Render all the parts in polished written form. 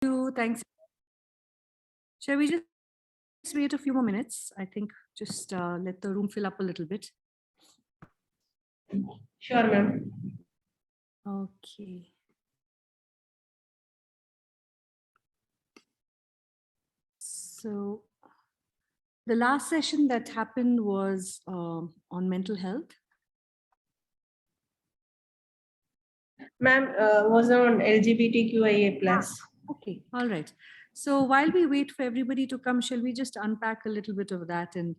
you. Thanks. Shall we just wait a few more minutes? I think just let the room fill up a little bit. Sure, ma'am. Okay. So the last session that happened was on mental health. Ma'am, was on LGBTQIA plus. Okay, all right. So while we wait for everybody to come, shall we just unpack a little bit of that and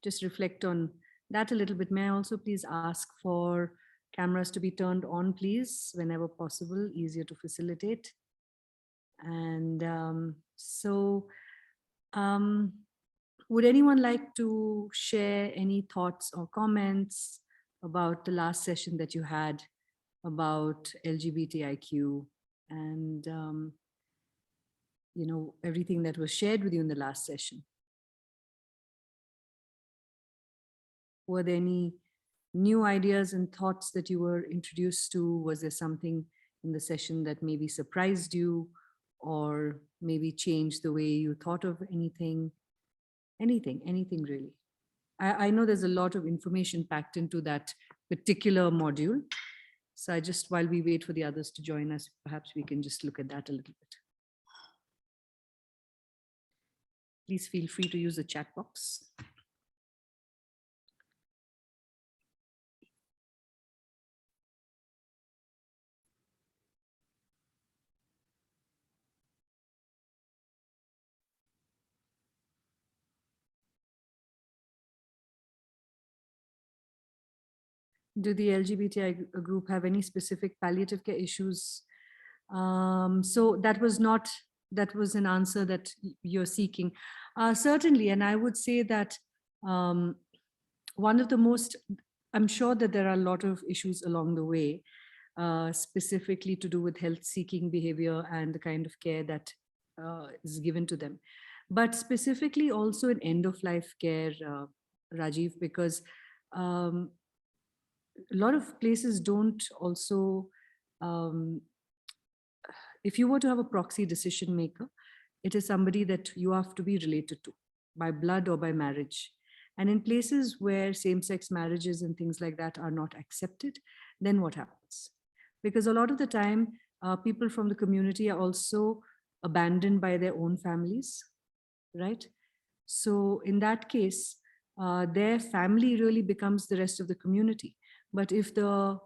just reflect on that a little bit? May I also please ask for cameras to be turned on, please, whenever possible, easier to facilitate. And would anyone like to share any thoughts or comments about the last session that you had about LGBTIQ and everything that was shared with you in the last session? Were there any new ideas and thoughts that you were introduced to? Was there something in the session that maybe surprised you or maybe changed the way you thought of anything? Anything really. I know there's a lot of information packed into that particular module. So while we wait for the others to join us, perhaps we can just look at that a little bit. Please feel free to use the chat box. Do the LGBTI group have any specific palliative care issues? So that was an answer that you're seeking. Certainly, and I would say that one of the most, I'm sure that there are a lot of issues along the way, specifically to do with health-seeking behavior and the kind of care that is given to them. But specifically also in end-of-life care, Rajiv, because a lot of places don't also, if you were to have a proxy decision maker, it is somebody that you have to be related to by blood or by marriage. And in places where same-sex marriages and things like that are not accepted, then what happens? Because a lot of the time, people from the community are also abandoned by their own families, right? So in that case, their family really becomes the rest of the community. But if the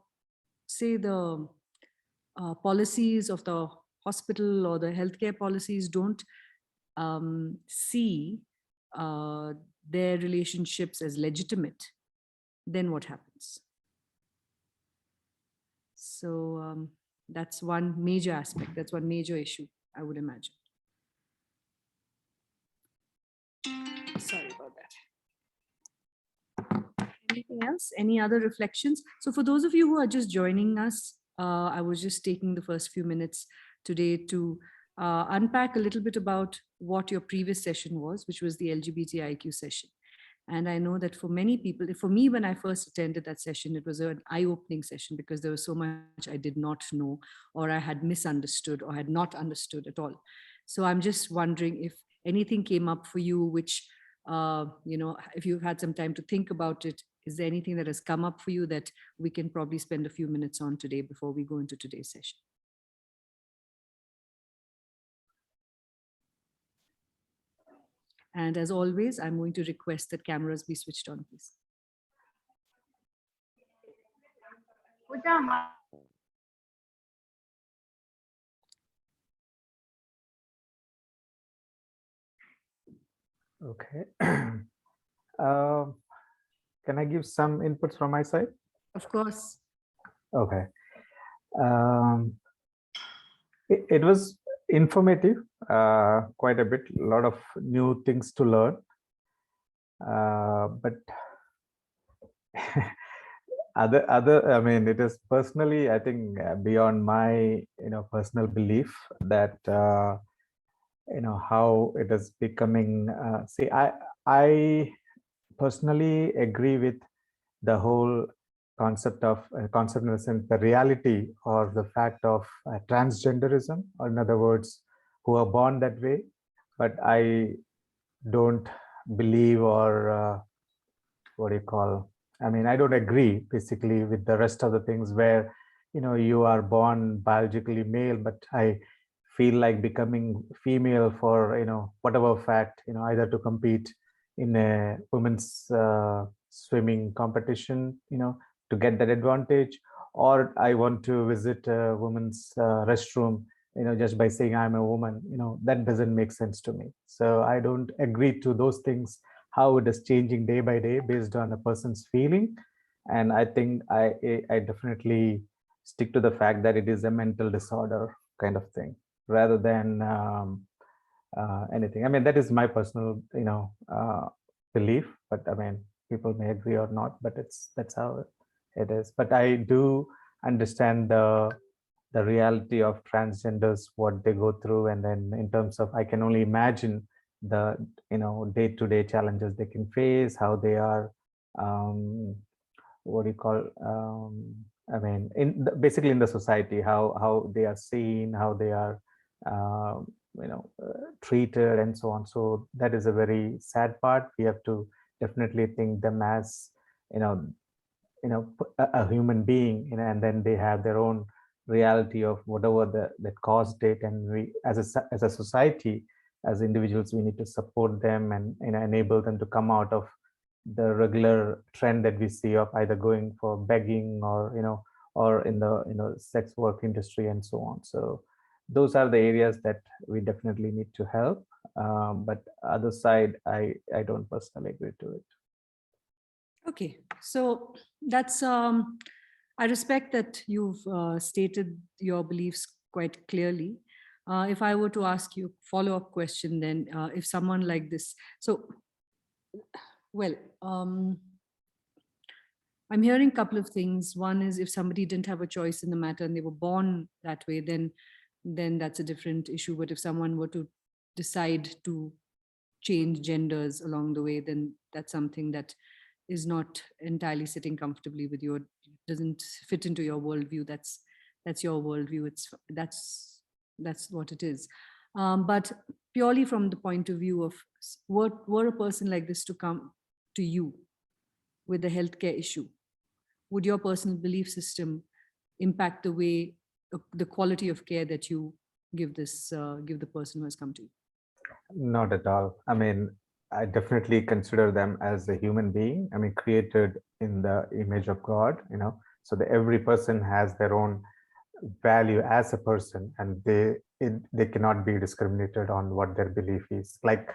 policies of the hospital or the healthcare policies don't see their relationships as legitimate, then what happens? So that's one major aspect. That's one major issue, I would imagine. Sorry about that. Anything else? Any other reflections? So for those of you who are just joining us, I was just taking the first few minutes today to unpack a little bit about what your previous session was, which was the LGBTIQ session. And I know that for many people, for me, when I first attended that session, it was an eye-opening session because there was so much I did not know, or I had misunderstood or had not understood at all. So I'm just wondering if anything came up for you, which, if you've had some time to think about it, is there anything that has come up for you that we can probably spend a few minutes on today before we go into today's session? And as always, I'm going to request that cameras be switched on, please. Okay. Can I give some inputs from my side? Of course. Okay. It was informative, quite a bit, a lot of new things to learn. But I mean, it is personally, I think, beyond my, personal belief that, how it is becoming. See, I personally agree with the whole concept in the reality or the fact of transgenderism, or in other words, who are born that way, but I don't believe or what do you call, I mean, I don't agree basically with the rest of the things where, you are born biologically male, but I feel like becoming female for, whatever fact, either to compete in a women's swimming competition, to get that advantage, or I want to visit a women's restroom, just by saying I'm a woman, that doesn't make sense to me. So I don't agree to those things, how it is changing day by day based on a person's feeling. And I think I definitely stick to the fact that it is a mental disorder kind of thing, rather than anything. I mean, that is my personal, belief, but I mean, people may agree or not, but that's how it is. But I do understand the reality of transgenders, what they go through, and then in terms of, I can only imagine the day-to-day challenges they can face, how they are what do you call, I mean, basically in the society, how they are seen, how they are treated, and so on. So that is a very sad part. We have to definitely think them as you know a human being, and then they have their own reality of whatever that caused it, and we as a society, as individuals, we need to support them and enable them to come out of the regular trend that we see of either going for begging, or or in the sex work industry and so on. So those are the areas that we definitely need to help, but other side, I don't personally agree to it. Okay, so that's I respect that you've stated your beliefs quite clearly. If I were to ask you a follow-up question, then if someone like this, so, well, I'm hearing a couple of things. One is, if somebody didn't have a choice in the matter and they were born that way, then that's a different issue. But if someone were to decide to change genders along the way, then that's something that is not entirely sitting comfortably with you, doesn't fit into your worldview. That's your worldview. That's what it is. But purely from the point of view of, were a person like this to come to you with a healthcare issue, would your personal belief system impact the way, the quality of care that you give the person who has come to you? Not at all. I mean, I definitely consider them as a human being. I mean, created in the image of God, so that every person has their own value as a person, and they cannot be discriminated on what their belief is. Like,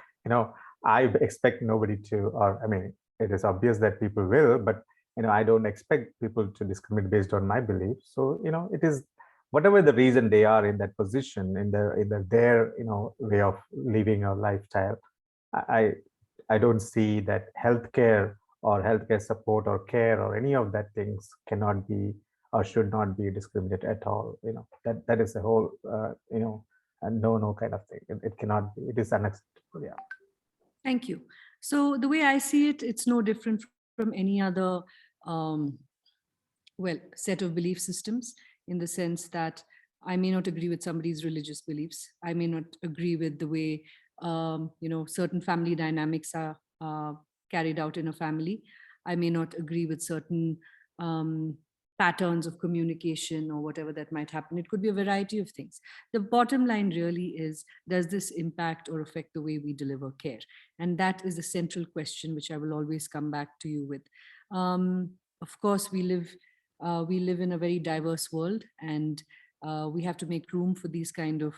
I expect nobody to, or I mean, it is obvious that people will, but I don't expect people to discriminate based on my belief. So it is whatever the reason they are in that position, in their way of living a lifestyle. I don't see that healthcare or healthcare support or care or any of that things cannot be or should not be discriminated at all. That is a whole a no kind of thing. It cannot be. It is unacceptable. Yeah. Thank you. So the way I see it, it's no different from any other set of belief systems, in the sense that I may not agree with somebody's religious beliefs. I may not agree with the way certain family dynamics are carried out in a family. I may not agree with certain patterns of communication or whatever that might happen. It could be a variety of things. The bottom line really is, does this impact or affect the way we deliver care? And that is the central question, which I will always come back to you with. Of course, we live in a very diverse world, and we have to make room for these kind of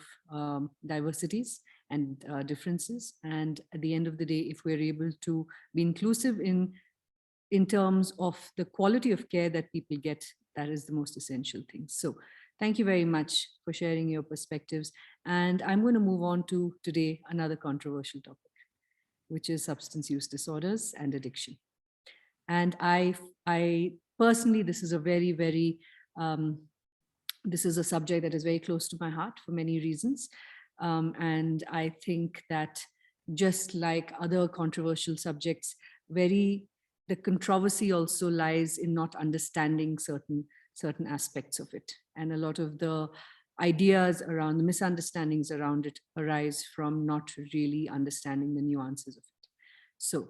diversities and differences. And at the end of the day, if we're able to be inclusive in terms of the quality of care that people get, that is the most essential thing. So thank you very much for sharing your perspectives. And I'm going to move on to today another controversial topic, which is substance use disorders and addiction. And I personally, this is a very, very, this is a subject that is very close to my heart for many reasons. And I think that, just like other controversial subjects, the controversy also lies in not understanding certain aspects of it. And a lot of the ideas around the misunderstandings around it arise from not really understanding the nuances of it. So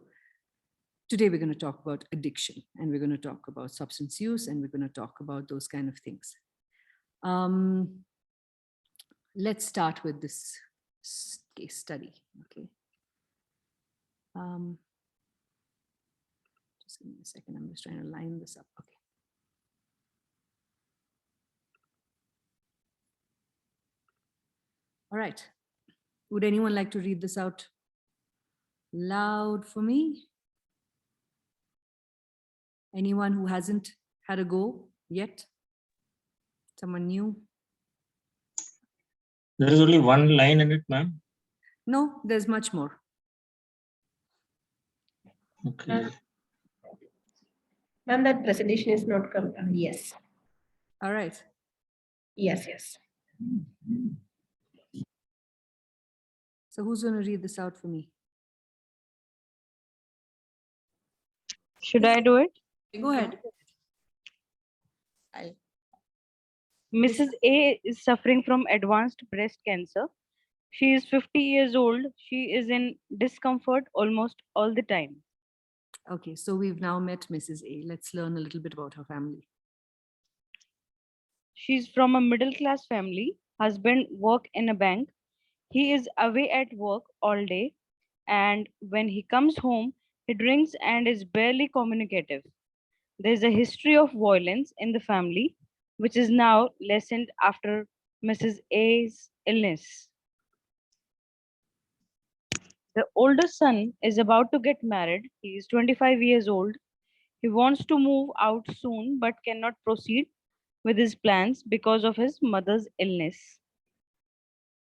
today we're going to talk about addiction, and we're going to talk about substance use, and we're going to talk about those kind of things. Let's start with this case study. Okay. Just give me a second. I'm just trying to line this up. Okay. All right. Would anyone like to read this out loud for me? Anyone who hasn't had a go yet? Someone new? There is only one line in it, ma'am. No, there's much more. Okay. Ma'am, that presentation is not come. Yes. All right. Yes, yes. So who's going to read this out for me? Should I do it? Go ahead. Mrs. A is suffering from advanced breast cancer. She is 50 years old. She is in discomfort almost all the time. Okay, so we've now met Mrs. A. Let's learn a little bit about her family. She's from a middle class family. Husband work in a bank. He is away at work all day, and when he comes home, he drinks and is barely communicative. There's a history of violence in the family, which is now lessened after Mrs. A's illness. The older son is about to get married. He is 25 years old. He wants to move out soon but cannot proceed with his plans because of his mother's illness.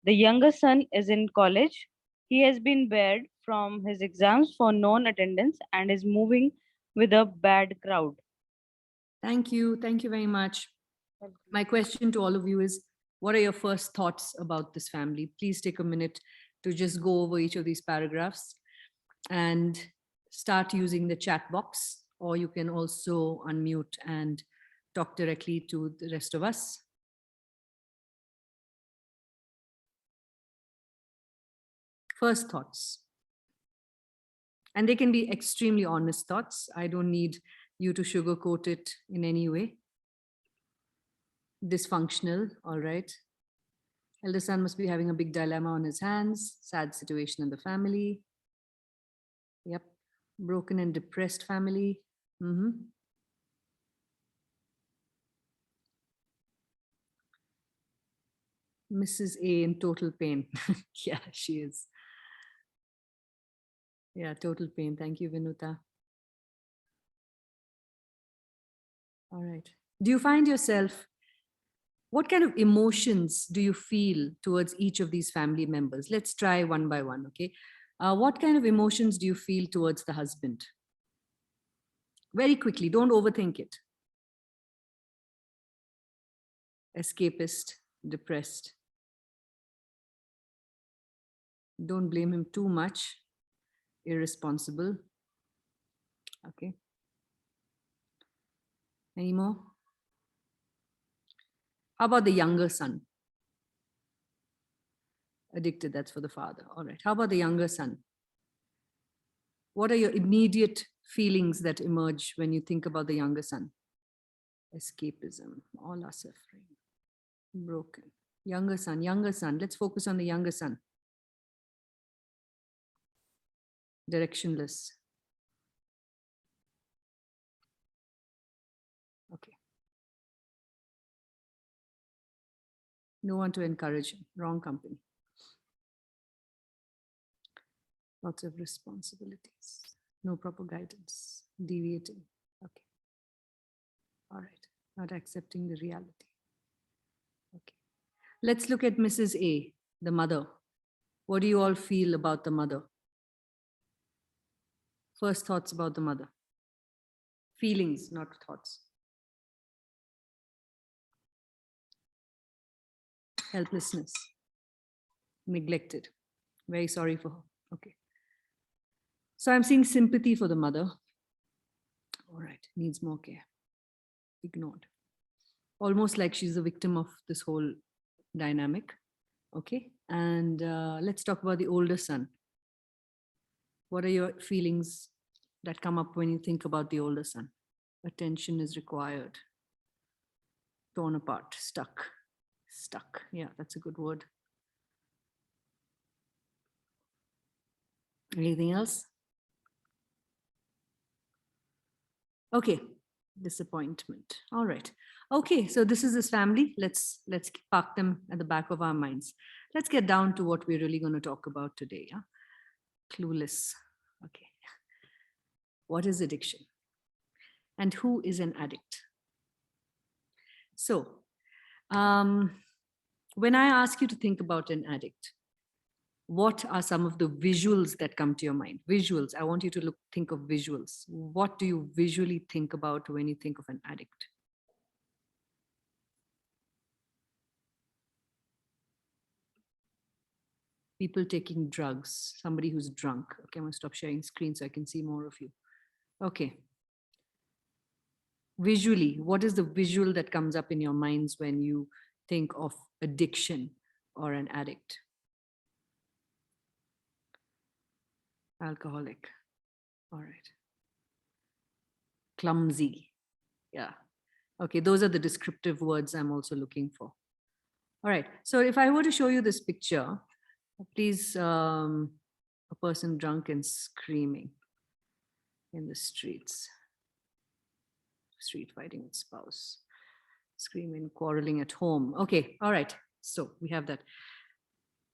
The younger son is in college. He has been barred from his exams for non-attendance and is moving with a bad crowd. Thank you. Thank you very much. My question to all of you is, what are your first thoughts about this family? Please take a minute to just go over each of these paragraphs and start using the chat box, or you can also unmute and talk directly to the rest of us. First thoughts. And they can be extremely honest thoughts. I don't need you to sugarcoat it in any way. Dysfunctional, all right. Elder son must be having a big dilemma on his hands. Sad situation in the family. Yep. Broken and depressed family. Mrs. A in total pain. Yeah, she is. Yeah, total pain. Thank you, Vinuta. All right. Do you find yourself, what kind of emotions do you feel towards each of these family members? Let's try one by one, okay? What kind of emotions do you feel towards the husband? Very quickly, don't overthink it. Escapist, depressed. Don't blame him too much. Irresponsible. Okay. Any more? How about the younger son? Addicted, that's for the father. All right. How about the younger son? What are your immediate feelings that emerge when you think about the younger son? Escapism, all are suffering. Broken. Younger son, younger son. Let's focus on the younger son. Directionless. Okay. No one to encourage him. Wrong company. Lots of responsibilities. No proper guidance. Deviating. Okay. All right. Not accepting the reality. Okay. Let's look at Mrs. A, the mother. What do you all feel about the mother? First thoughts about the mother. Feelings, not thoughts. Helplessness. Neglected. Very sorry for her. Okay. So I'm seeing sympathy for the mother. All right. Needs more care. Ignored. Almost like she's a victim of this whole dynamic. Okay, and let's talk about the older son. What are your feelings that come up when you think about the older son? Attention is required. Torn apart, stuck. Stuck. Yeah, that's a good word. Anything else? Okay, disappointment. All right. Okay, so this is this family. Let's park them at the back of our minds. Let's get down to what we're really going to talk about today. Yeah? Clueless. Okay. What is addiction? And who is an addict? So, when I ask you to think about an addict, what are some of the visuals that come to your mind? Visuals. I want you to think of visuals. What do you visually think about when you think of an addict? People taking drugs, somebody who's drunk. Okay, I'm gonna stop sharing screen so I can see more of you. Okay. Visually, what is the visual that comes up in your minds when you think of addiction or an addict? Alcoholic. All right. Clumsy. Yeah. Okay, those are the descriptive words I'm also looking for. All right. So if I were to show you this picture, please, a person drunk and screaming in the streets. Street fighting with spouse. Screaming, quarreling at home. Okay. All right. So we have that.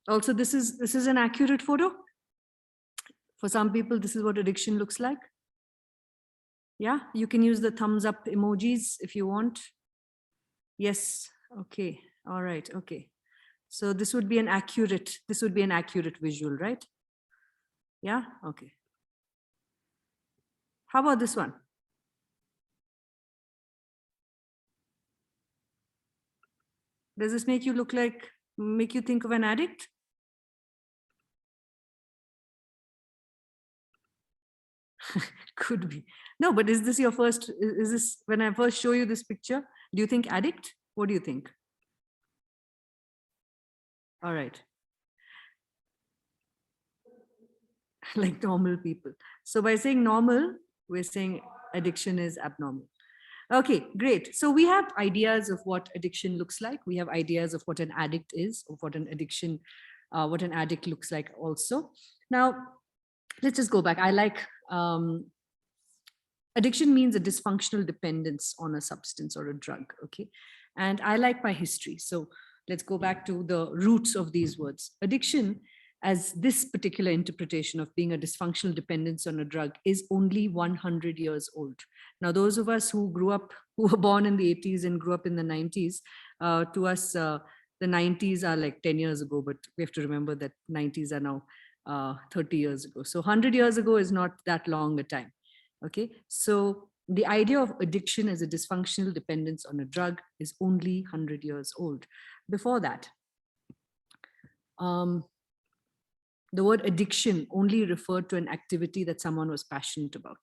Also, this is an accurate photo. For some people, this is what addiction looks like. Yeah, you can use the thumbs up emojis if you want. Yes. Okay. All right. Okay. So this would be an accurate visual, right? Yeah. Okay. How about this one? Does this make you think of an addict? Could be. No, but is this your first, is this, when I first show you this picture, do you think addict? What do you think? All right. Like normal people. So by saying normal, we're saying addiction is abnormal. Okay, great. So we have ideas of what addiction looks like. We have ideas of what an addict is, of what an addiction, what an addict looks like also. Now, let's just go back. I like, addiction means a dysfunctional dependence on a substance or a drug, okay? And I like my history. So let's go back to the roots of these words. Addiction, as this particular interpretation of being a dysfunctional dependence on a drug, is only 100 years old. Now, those of us who grew up, who were born in the 80s and grew up in the 90s, to us, the 90s are like 10 years ago, but we have to remember that 90s are now 30 years ago. So 100 years ago is not that long a time. Okay, so the idea of addiction as a dysfunctional dependence on a drug is only 100 years old. Before that, the word addiction only referred to an activity that someone was passionate about.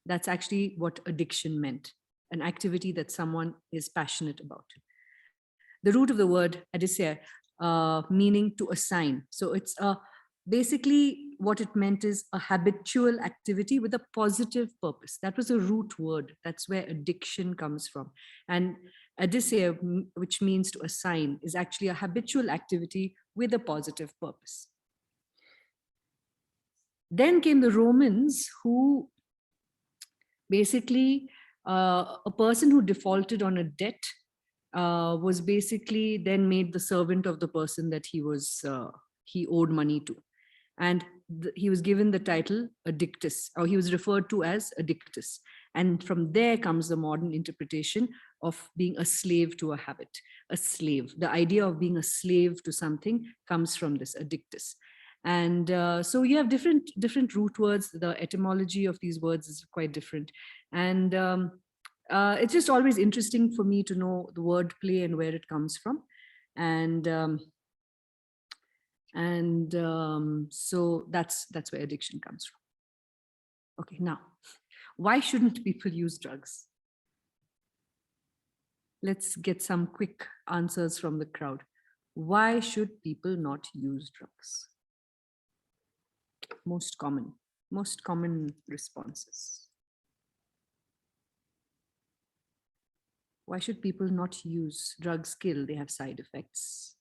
That's actually what addiction meant, an activity that someone is passionate about. The root of the word adicere, meaning to assign. So it's basically what it meant is a habitual activity with a positive purpose. That was a root word. That's where addiction comes from. And adicere, which means to assign, is actually a habitual activity with a positive purpose. Then came the Romans, who basically, a person who defaulted on a debt was basically then made the servant of the person that he owed money to. And he was given the title addictus, or he was referred to as addictus. And from there comes the modern interpretation of being a slave to a habit, a slave. The idea of being a slave to something comes from this addictus. And so you have different root words. The etymology of these words is quite different. And it's just always interesting for me to know the word play and where it comes from. So that's where addiction comes from. Okay, now, why shouldn't people use drugs? Let's get some quick answers from the crowd. Why should people not use drugs? Most common responses. Why should people not use drugs? Kill, they have side effects.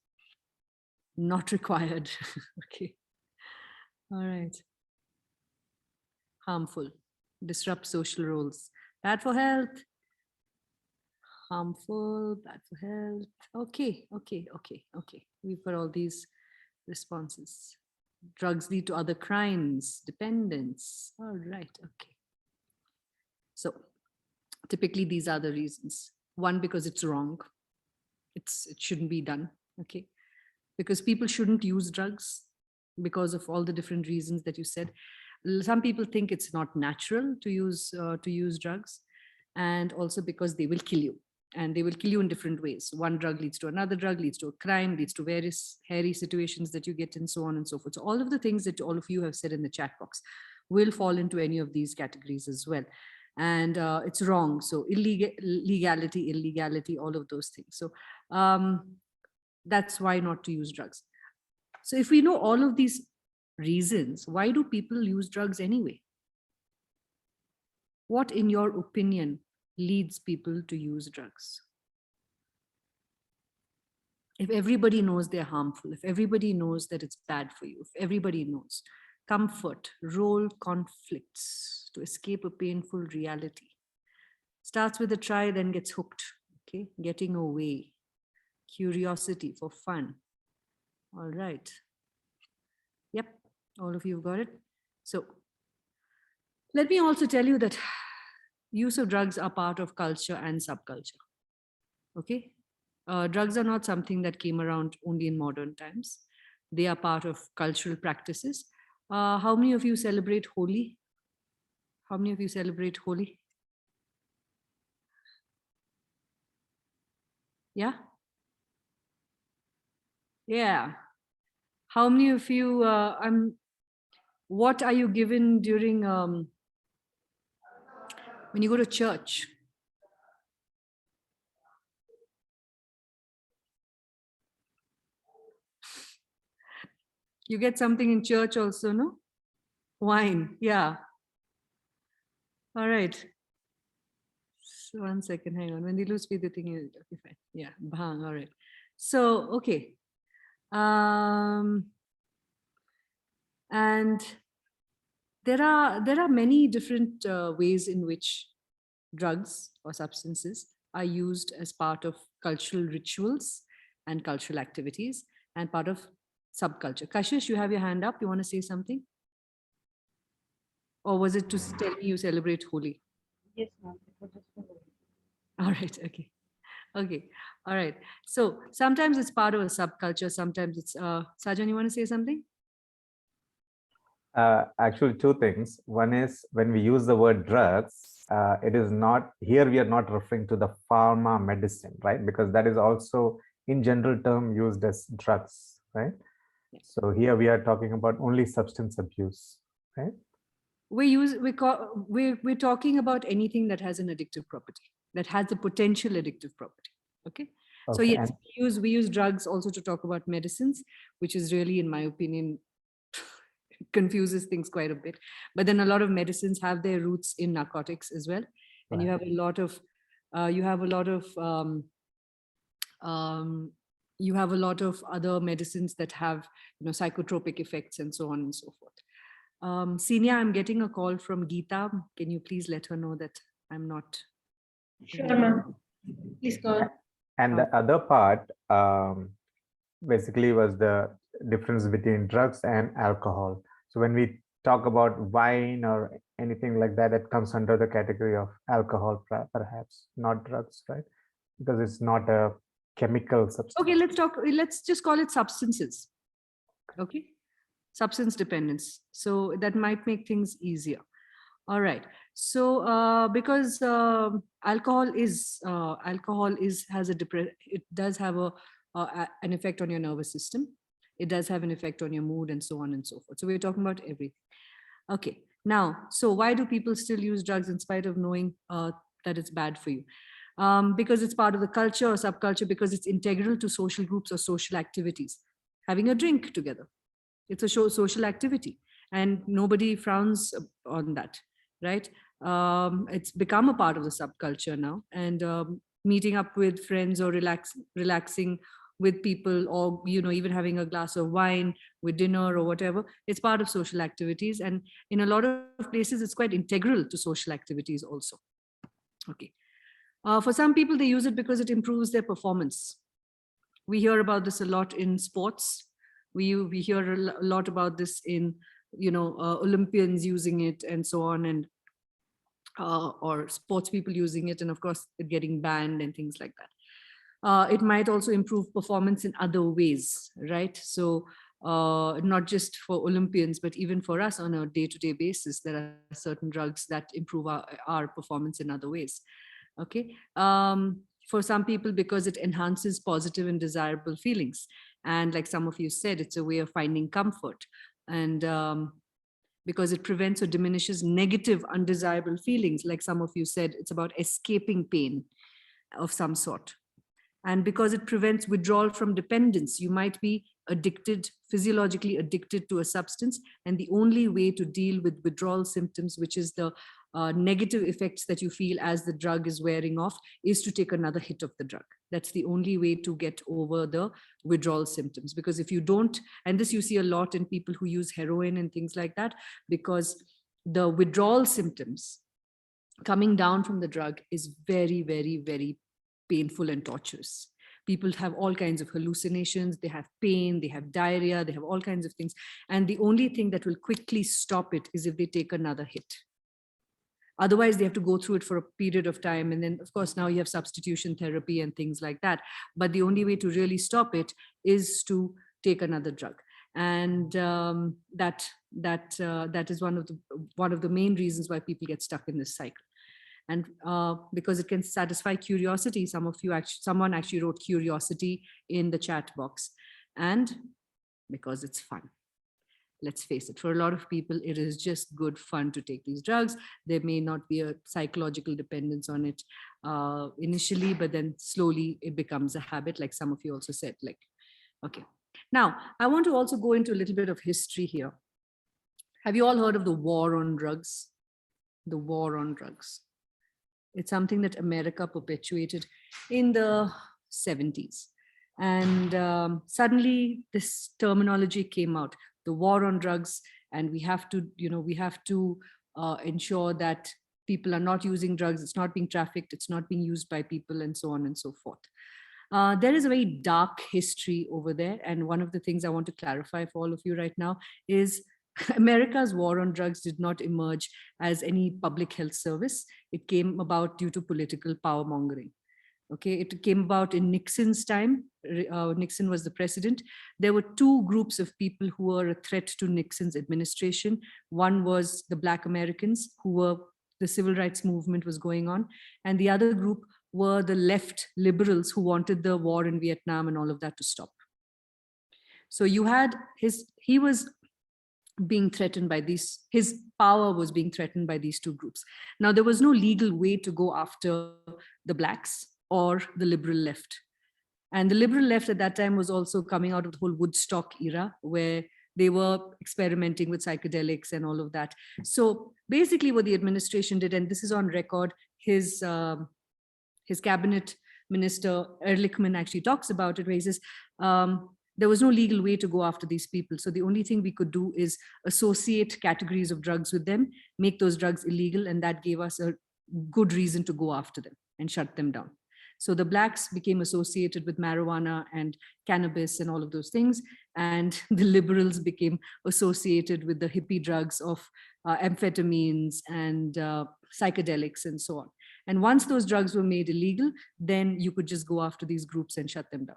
Not required. Okay. All right. Harmful, disrupt social roles, bad for health. Harmful, bad for health. Okay. We've got all these responses. Drugs lead to other crimes, dependence. All right, okay. So typically these are the reasons. One, because it's wrong. It shouldn't be done, okay? Because people shouldn't use drugs because of all the different reasons that you said. Some people think it's not natural to use drugs, and also because they will kill you, and they will kill you in different ways. One drug leads to another drug, leads to a crime, leads to various hairy situations that you get, and so on and so forth. So all of the things that all of you have said in the chat box will fall into any of these categories as well. And it's wrong. So illegality, all of those things. So that's why not to use drugs. So if we know all of these reasons, why do people use drugs anyway? What, in your opinion, leads people to use drugs? If everybody knows they're harmful, if everybody knows that it's bad for you, if everybody knows, comfort, role conflicts to escape a painful reality. Starts with a try, then gets hooked, okay? Getting away, curiosity for fun. All right. Yep, all of you have got it. So let me also tell you that use of drugs are part of culture and subculture, okay? Drugs are not something that came around only in modern times. They are part of cultural practices. How many of you celebrate Holi? How many of you celebrate Holi? Yeah? Yeah. How many of you, what are you given during, when you go to church? You get something in church also, no? Wine, yeah. All right. So 1 second, hang on. When they lose speed, the thing is, okay, fine. Yeah, bhang, all right. So, okay. And there are many different ways in which drugs or substances are used as part of cultural rituals and cultural activities and part of subculture. Kashish, you have your hand up. You want to say something? Or was it to tell me you celebrate Holi? Yes, ma'am. It was just for Holi. All right. Okay. Okay. All right. So sometimes it's part of a subculture. Sometimes it's, Sajan, you want to say something? Actually, two things. One is when we use the word drugs, it is not, here we are not referring to the pharma medicine, right? Because that is also in general term used as drugs, right? Yeah. So here we are talking about only substance abuse, right? We're talking about anything that has an addictive property, that has a potential addictive property. Okay. So Okay, yes, we use drugs also to talk about medicines, which is really, in my opinion, confuses things quite a bit. But then a lot of medicines have their roots in narcotics as well, and you right. have a lot of you have a lot of other medicines that have, you know, psychotropic effects and so on and so forth. Senior, I'm getting a call from Geeta. Can you please let her know that I'm not? Sure, ma'am. Please go on. And the other part basically was the difference between drugs and alcohol. So when we talk about wine or anything like that, it comes under the category of alcohol, perhaps, not drugs, right? Because it's not a chemical substance. Okay, let's just call it substances. Okay, substance dependence. So that might make things easier. All right. So because alcohol has it does have an effect on your nervous system. It does have an effect on your mood and so on and so forth. So we're talking about everything. Okay. Now, so why do people still use drugs in spite of knowing that it's bad for you? because it's part of the culture or subculture, because it's integral to social groups or social activities. Having a drink together, it's a social activity, and nobody frowns on that, right? It's become a part of the subculture now, and meeting up with friends or relaxing with people, or even having a glass of wine with dinner or whatever, it's part of social activities, and in a lot of places it's quite integral to social activities also. Okay. For some people, they use it because it improves their performance. We hear about this a lot in sports. We hear a lot about this in Olympians using it and so on, and or sports people using it, and of course it getting banned and things like that. It might also improve performance in other ways, right? So not just for Olympians, but even for us on a day-to-day basis, there are certain drugs that improve our performance in other ways. Okay. For some people, because it enhances positive and desirable feelings. And like some of you said, it's a way of finding comfort. And because it prevents or diminishes negative, undesirable feelings. Like some of you said, it's about escaping pain of some sort. And because it prevents withdrawal from dependence. You might be addicted, physiologically addicted to a substance, and the only way to deal with withdrawal symptoms, which is the negative effects that you feel as the drug is wearing off, is to take another hit of the drug. That's the only way to get over the withdrawal symptoms. Because if you don't, and this you see a lot in people who use heroin and things like that, because the withdrawal symptoms coming down from the drug is very, very, very painful and torturous. People have all kinds of hallucinations, they have pain, they have diarrhea, they have all kinds of things. And the only thing that will quickly stop it is if they take another hit. Otherwise, they have to go through it for a period of time. And then, of course, now you have substitution therapy and things like that. But the only way to really stop it is to take another drug. And that is one of the main reasons why people get stuck in this cycle. And because it can satisfy curiosity, someone actually wrote curiosity in the chat box, and because it's fun. Let's face it, for a lot of people, it is just good fun to take these drugs. There may not be a psychological dependence on it initially, but then slowly it becomes a habit, like some of you also said. Like, okay. Now, I want to also go into a little bit of history here. Have you all heard of the war on drugs? The war on drugs. It's something that America perpetuated in the 70s. And suddenly this terminology came out, the war on drugs, and we have to ensure that people are not using drugs, it's not being trafficked, it's not being used by people, and so on and so forth. There is a very dark history over there. And one of the things I want to clarify for all of you right now is America's war on drugs did not emerge as any public health service. It came about due to political power mongering. Okay, it came about in Nixon's time. Nixon was the president. There were two groups of people who were a threat to Nixon's administration. One was the Black Americans, the civil rights movement was going on. And the other group were the left liberals who wanted the war in Vietnam and all of that to stop. So you had he was being threatened by his power was being threatened by these two groups. Now, there was no legal way to go after the blacks or the liberal left. And the liberal left at that time was also coming out of the whole Woodstock era, where they were experimenting with psychedelics and all of that. So basically what the administration did, and this is on record, his cabinet minister, Ehrlichman, actually talks about it, where he says, there was no legal way to go after these people. So the only thing we could do is associate categories of drugs with them, make those drugs illegal, and that gave us a good reason to go after them and shut them down. So the blacks became associated with marijuana and cannabis and all of those things. And the liberals became associated with the hippie drugs of amphetamines and psychedelics and so on. And once those drugs were made illegal, then you could just go after these groups and shut them down.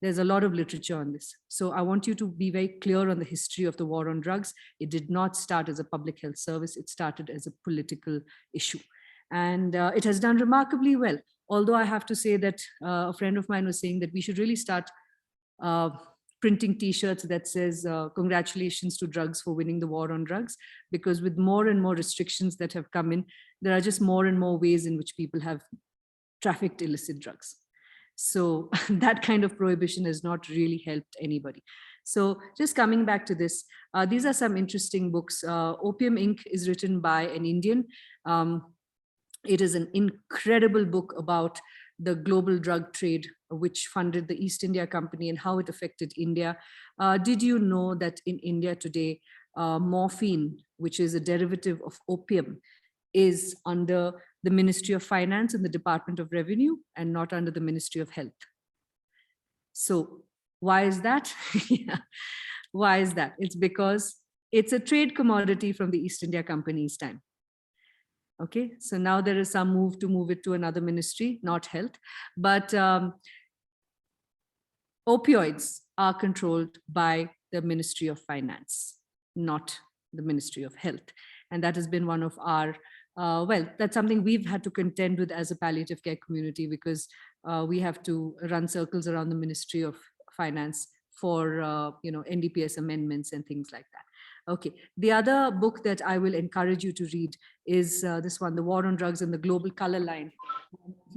There's a lot of literature on this. So I want you to be very clear on the history of the war on drugs. It did not start as a public health service. It started as a political issue. And it has done remarkably well. Although I have to say that a friend of mine was saying that we should really start printing t-shirts that says, congratulations to drugs for winning the war on drugs, because with more and more restrictions that have come in, there are just more and more ways in which people have trafficked illicit drugs. So that kind of prohibition has not really helped anybody. So just coming back to this, these are some interesting books. Opium Inc. is written by an Indian. It is an incredible book about the global drug trade, which funded the East India Company and how it affected India. Did you know that in India today, morphine, which is a derivative of opium, is under the Ministry of Finance and the Department of Revenue and not under the Ministry of Health? So why is that? Yeah. Why is that? It's because it's a trade commodity from the East India Company's time. Okay, so now there is some move to move it to another ministry, not health, but opioids are controlled by the Ministry of Finance, not the Ministry of Health. And that has been one of our, well, that's something we've had to contend with as a palliative care community, because we have to run circles around the Ministry of Finance for, NDPS amendments and things like that. Okay, the other book that I will encourage you to read is this one, The War on Drugs and the Global Color Line.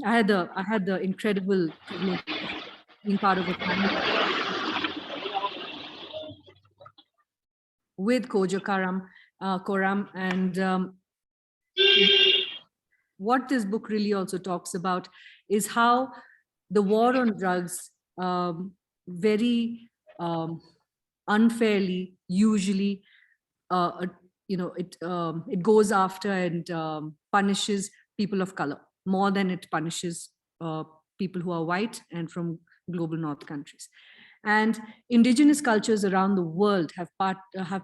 I had the incredible privilege of being part of a panel with Kojo Koram, and what this book really also talks about is how the war on drugs very unfairly, usually, it goes after and punishes people of color more than it punishes people who are white and from global north countries. And indigenous cultures around the world have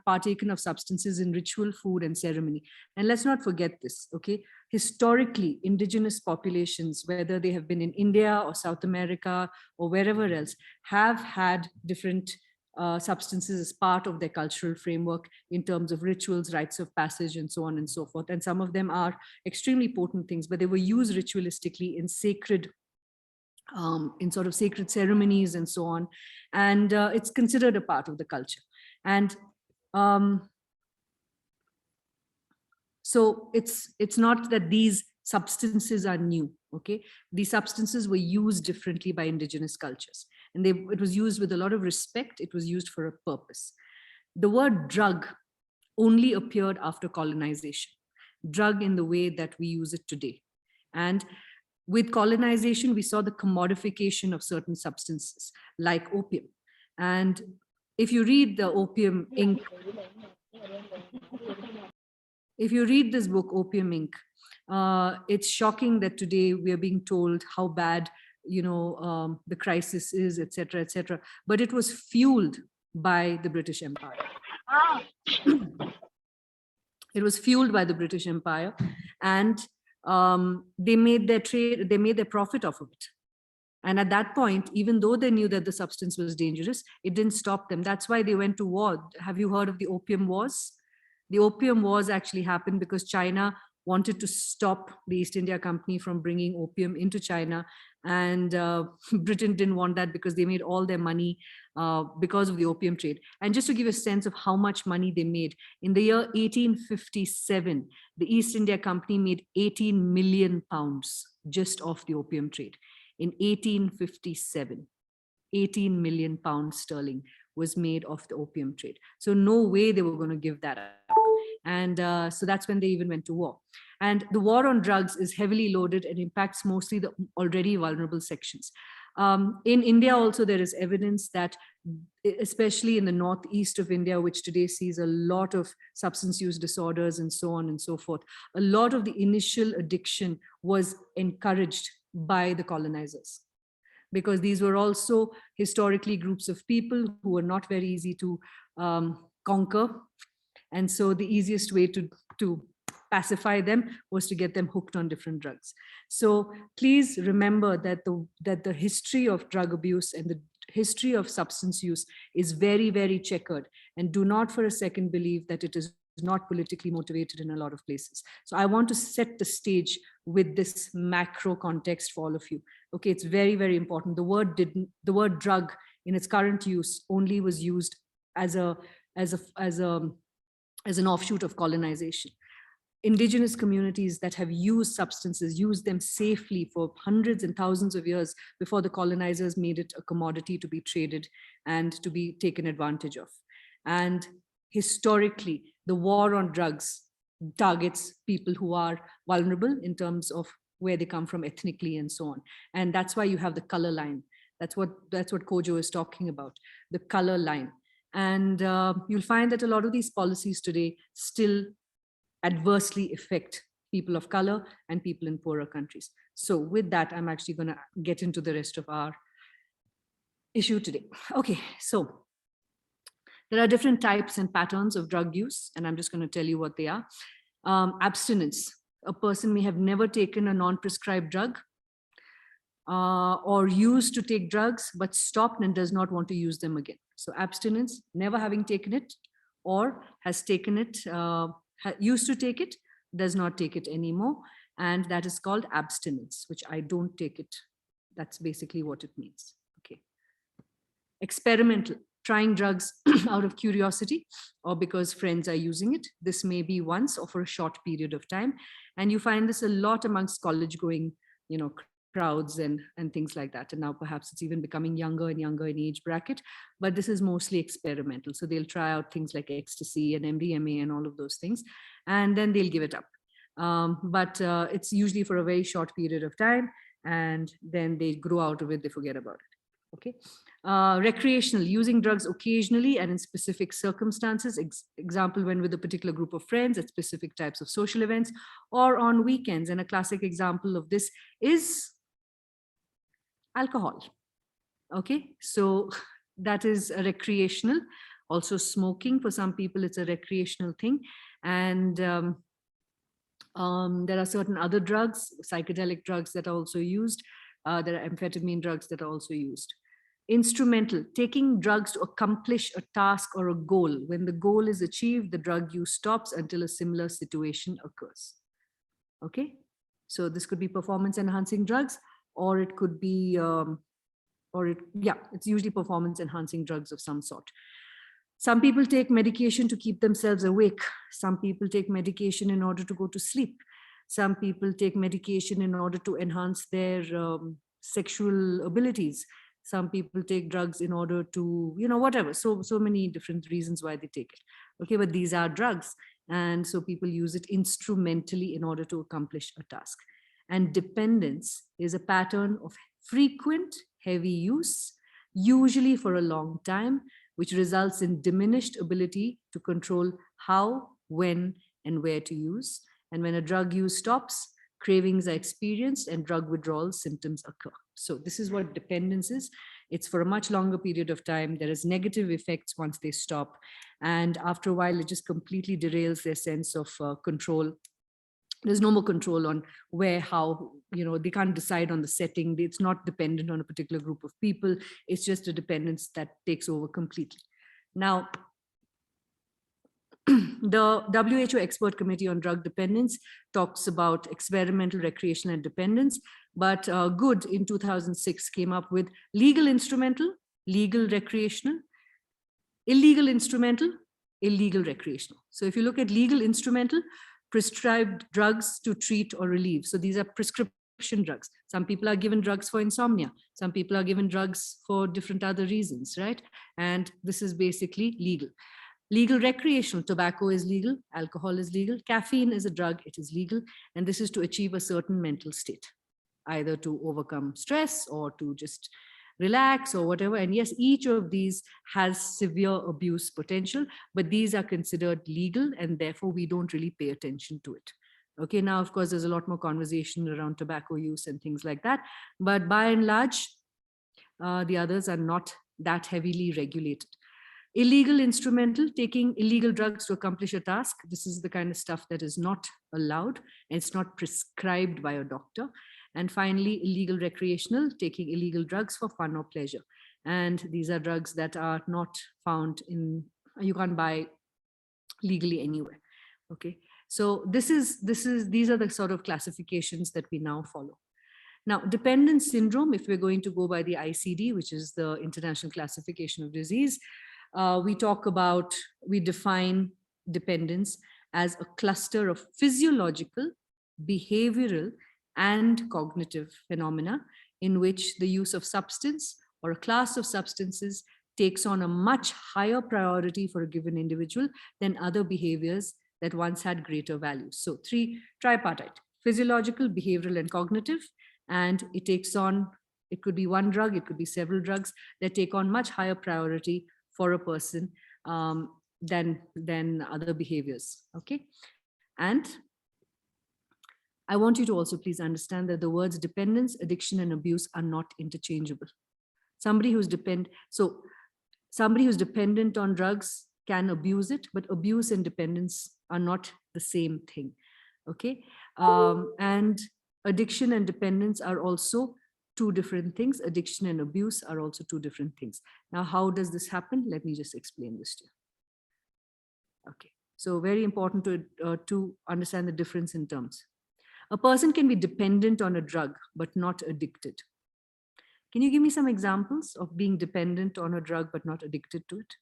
partaken of substances in ritual, food, and ceremony. And let's not forget this, okay? Historically, indigenous populations, whether they have been in India or South America or wherever else, have had different substances as part of their cultural framework in terms of rituals, rites of passage, and so on and so forth. And some of them are extremely potent things, but they were used ritualistically in sacred in sort of sacred ceremonies and so on. And it's considered a part of the culture. And so it's not that these substances are new, okay? These substances were used differently by indigenous cultures. And it was used with a lot of respect. It was used for a purpose. The word drug only appeared after colonization. Drug in the way that we use it today. And with colonization, we saw the commodification of certain substances like opium. And if you read the Opium Inc., if you read this book, Opium Inc., it's shocking that today we are being told how bad, the crisis is, et cetera, but it was fueled by the British Empire. It was fueled by the British Empire, and they made their profit off of it. And at that point, even though they knew that the substance was dangerous, it didn't stop them. That's why they went to war. Have you heard of the Opium Wars? The Opium Wars actually happened because China wanted to stop the East India Company from bringing opium into China. And Britain didn't want that because they made all their money because of the opium trade. And just to give a sense of how much money they made, in the year 1857, the East India Company made 18 million pounds just off the opium trade. In 1857, 18 million pounds sterling was made off the opium trade. So no way they were going to give that up. And so that's when they even went to war. And the war on drugs is heavily loaded and impacts mostly the already vulnerable sections. In India also, there is evidence that, especially in the northeast of India, which today sees a lot of substance use disorders and so on and so forth, a lot of the initial addiction was encouraged by the colonizers, because these were also historically groups of people who were not very easy to conquer. And so the easiest way to pacify them was to get them hooked on different drugs. So please remember that the history of drug abuse and the history of substance use is very, very checkered. And do not for a second believe that it is not politically motivated in a lot of places. So I want to set the stage with this macro context for all of you. Okay, it's very, very important. The word drug in its current use only was used as an offshoot of colonization. indigenous communities that have used substances, used them safely for hundreds and thousands of years before the colonizers made it a commodity to be traded and to be taken advantage of. And historically, the war on drugs targets people who are vulnerable in terms of where they come from ethnically and so on. And that's why you have the color line. That's what Kojo is talking about, the color line. And you'll find that a lot of these policies today still adversely affect people of color and people in poorer countries. So with that, I'm actually going to get into the rest of our issue today. Okay, so there are different types and patterns of drug use, and I'm just going to tell you what they are. Abstinence. A person may have never taken a non-prescribed drug or used to take drugs, but stopped and does not want to use them again. So abstinence, never having taken it, or has taken it, used to take it, does not take it anymore. And that is called abstinence, which I don't take it. That's basically what it means. Okay. Experimental, trying drugs out of curiosity or because friends are using it. This may be once or for a short period of time. And you find this a lot amongst college going, crowds and things like that. And now perhaps it's even becoming younger and younger in age bracket, but this is mostly experimental. So they'll try out things like ecstasy and MDMA and all of those things, and then they'll give it up. But it's usually for a very short period of time, and then they grow out of it, they forget about it. Okay. Recreational, using drugs occasionally and in specific circumstances. Example, when with a particular group of friends at specific types of social events or on weekends. And a classic example of this is alcohol. Okay, so that is a recreational. Also smoking, for some people it's a recreational thing. And there are certain other drugs, psychedelic drugs, that are also used. There are amphetamine drugs that are also used. Instrumental, taking drugs to accomplish a task or a goal. When the goal is achieved, the drug use stops until a similar situation occurs. Okay, so this could be performance enhancing drugs, or it could be, it's usually performance enhancing drugs of some sort. Some people take medication to keep themselves awake. Some people take medication in order to go to sleep. Some people take medication in order to enhance their sexual abilities. Some people take drugs in order to, whatever. So many different reasons why they take it. Okay, but these are drugs. And so people use it instrumentally in order to accomplish a task. And dependence is a pattern of frequent, heavy use, usually for a long time, which results in diminished ability to control how, when, and where to use. And when a drug use stops, cravings are experienced and drug withdrawal symptoms occur. So this is what dependence is. It's for a much longer period of time. There is negative effects once they stop. And after a while, it just completely derails their sense of control. There's no more control on where, how, they can't decide on the setting. It's not dependent on a particular group of people. It's just a dependence that takes over completely. Now, the WHO Expert Committee on Drug Dependence talks about experimental, recreational, and dependence. But Good in 2006 came up with legal instrumental, legal recreational, illegal instrumental, illegal recreational. So if you look at legal instrumental, prescribed drugs to treat or relieve. So these are prescription drugs. Some people are given drugs for insomnia. Some people are given drugs for different other reasons, right? And this is basically legal. Legal recreational, tobacco is legal, alcohol is legal, caffeine is a drug, it is legal. And this is to achieve a certain mental state, either to overcome stress or to just relax or whatever. And yes, each of these has severe abuse potential, but these are considered legal and therefore we don't really pay attention to it. Okay, now, of course, there's a lot more conversation around tobacco use and things like that, but by and large, the others are not that heavily regulated. Illegal instrumental, taking illegal drugs to accomplish a task. This is the kind of stuff that is not allowed and it's not prescribed by a doctor. And finally, illegal recreational, taking illegal drugs for fun or pleasure. And these are drugs that are not found in, you can't buy legally anywhere. Okay, so these are the sort of classifications that we now follow. Now, dependence syndrome, if we're going to go by the ICD, which is the International Classification of Disease, we define dependence as a cluster of physiological, behavioral, and cognitive phenomena in which the use of substance or a class of substances takes on a much higher priority for a given individual than other behaviors that once had greater value. So three, tripartite: physiological, behavioral, and cognitive. And it takes on, it could be one drug, it could be several drugs that take on much higher priority for a person than other behaviors. Okay. And I want you to also please understand that the words dependence, addiction, and abuse are not interchangeable. Somebody who's dependent on drugs can abuse it, but abuse and dependence are not the same thing. Okay. And addiction and dependence are also two different things. Addiction and abuse are also two different things. Now, how does this happen? Let me just explain this to you. Okay. So very important to understand the difference in terms. A person can be dependent on a drug, but not addicted. Can you give me some examples of being dependent on a drug, but not addicted to it?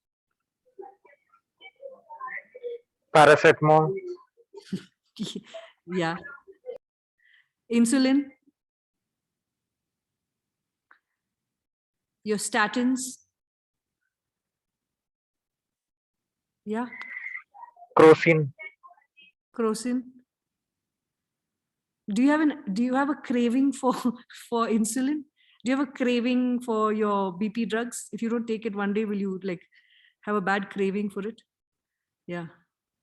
Paracetamol. Yeah. Insulin. Your statins. Yeah. Crocin. Crocin. Do you have a craving for insulin? Do you have a craving for your BP drugs? If you don't take it one day, will you like have a bad craving for it? Yeah.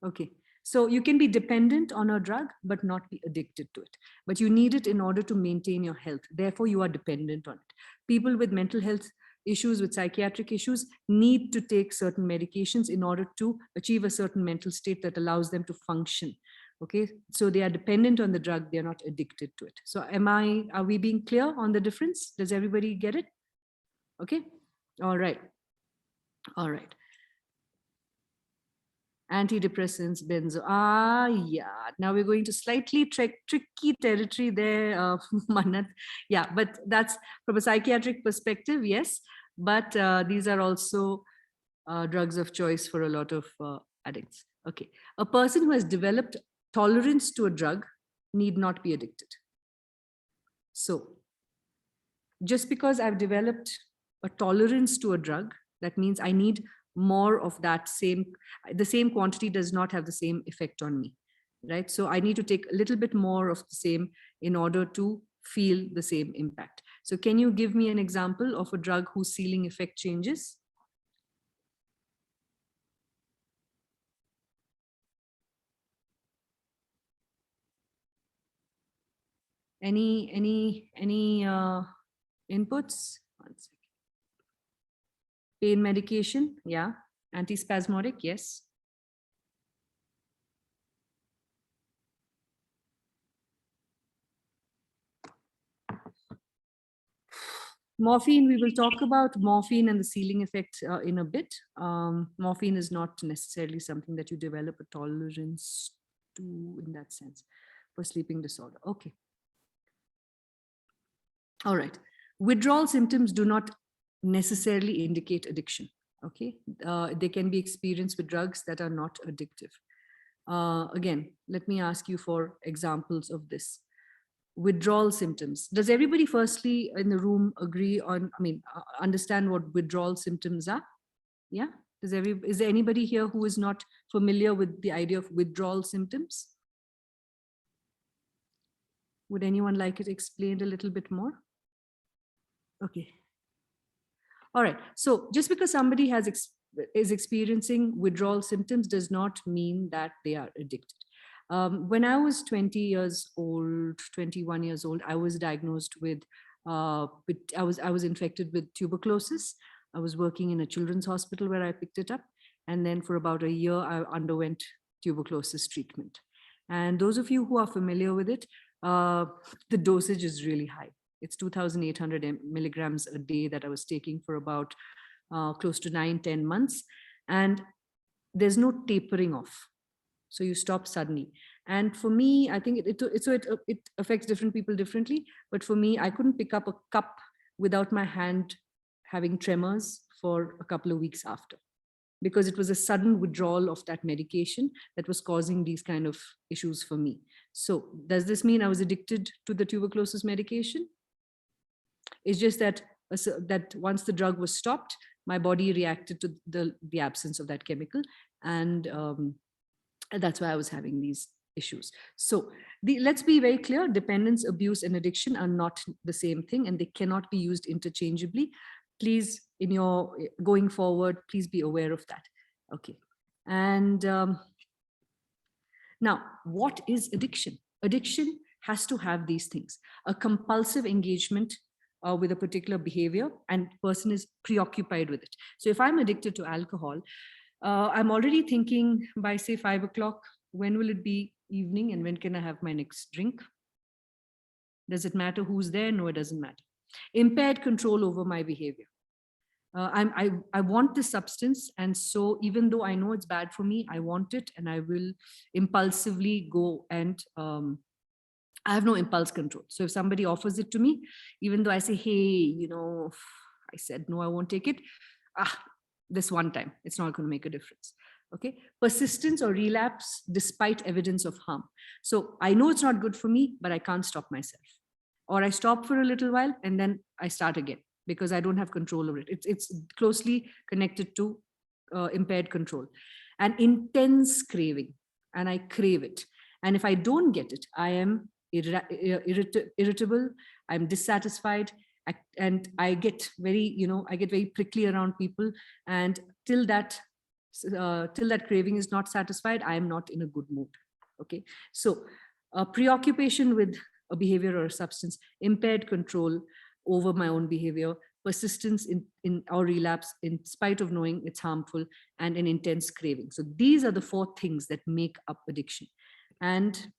Okay. So you can be dependent on a drug, but not be addicted to it. But you need it in order to maintain your health. Therefore, you are dependent on it. People with mental health issues, with psychiatric issues, need to take certain medications in order to achieve a certain mental state that allows them to function. Okay, so they are dependent on the drug, they are not addicted to it. So are we being clear on the difference? Does everybody get it? Okay, all right. All right. Antidepressants, benzo. Yeah. Now we're going to slightly tricky territory there, Manat. Yeah, but that's from a psychiatric perspective, yes. But these are also drugs of choice for a lot of addicts. Okay. A person who has developed tolerance to a drug need not be addicted. So just because I've developed a tolerance to a drug, that means I need more of that the same quantity does not have the same effect on me, right? So I need to take a little bit more of the same in order to feel the same impact. So can you give me an example of a drug whose ceiling effect changes? Any inputs? One second. Pain medication, yeah. Antispasmodic, yes. Morphine, we will talk about morphine and the ceiling effect in a bit. Morphine is not necessarily something that you develop a tolerance to in that sense for sleeping disorder. Okay. All right. Withdrawal symptoms do not necessarily indicate addiction. Okay. They can be experienced with drugs that are not addictive. Again, let me ask you for examples of this. Withdrawal symptoms. Does everybody firstly in the room agree on, understand what withdrawal symptoms are? Yeah. Is there anybody here who is not familiar with the idea of withdrawal symptoms? Would anyone like it explained a little bit more? Okay. All right. So just because somebody is experiencing withdrawal symptoms does not mean that they are addicted. When I was 21 years old, I was diagnosed with, I was infected with tuberculosis. I was working in a children's hospital where I picked it up. And then for about a year, I underwent tuberculosis treatment. And those of you who are familiar with it, the dosage is really high. It's 2,800 milligrams a day that I was taking for about close to 9-10 months. And there's no tapering off. So you stop suddenly. And for me, I think it affects different people differently. But for me, I couldn't pick up a cup without my hand having tremors for a couple of weeks after. because it was a sudden withdrawal of that medication that was causing these kind of issues for me. So does this mean I was addicted to the tuberculosis medication? It's just that that once the drug was stopped, my body reacted to the absence of that chemical, and that's why I was having these issues. So let's be very clear: dependence, abuse, and addiction are not the same thing, and they cannot be used interchangeably. Please, in your going forward, please be aware of that. Okay, and now, what is addiction? Addiction has to have these things: a compulsive engagement with a particular behavior, and person is preoccupied with it. So if I'm addicted to alcohol, I'm already thinking by say 5 o'clock, when will it be evening and when can I have my next drink? Does it matter who's there? No, it doesn't matter. Impaired control over my behavior. I want this substance, and so even though I know it's bad for me, I want it, and I will impulsively go and I have no impulse control. So if somebody offers it to me, even though I say, hey, you know, I said no, I won't take it. This one time, it's not going to make a difference. Okay, persistence or relapse despite evidence of harm. So I know it's not good for me, but I can't stop myself, or I stop for a little while and then I start again because I don't have control over it. It's closely connected to impaired control. And intense craving, and I crave it. And if I don't get it, I am irritable, I'm dissatisfied, and I get very, I get very prickly around people. And till that craving is not satisfied, I am not in a good mood. Okay, so preoccupation with a behavior or a substance, impaired control over my own behavior, persistence in or relapse in spite of knowing it's harmful, and an intense craving. So these are the 4 things that make up addiction. And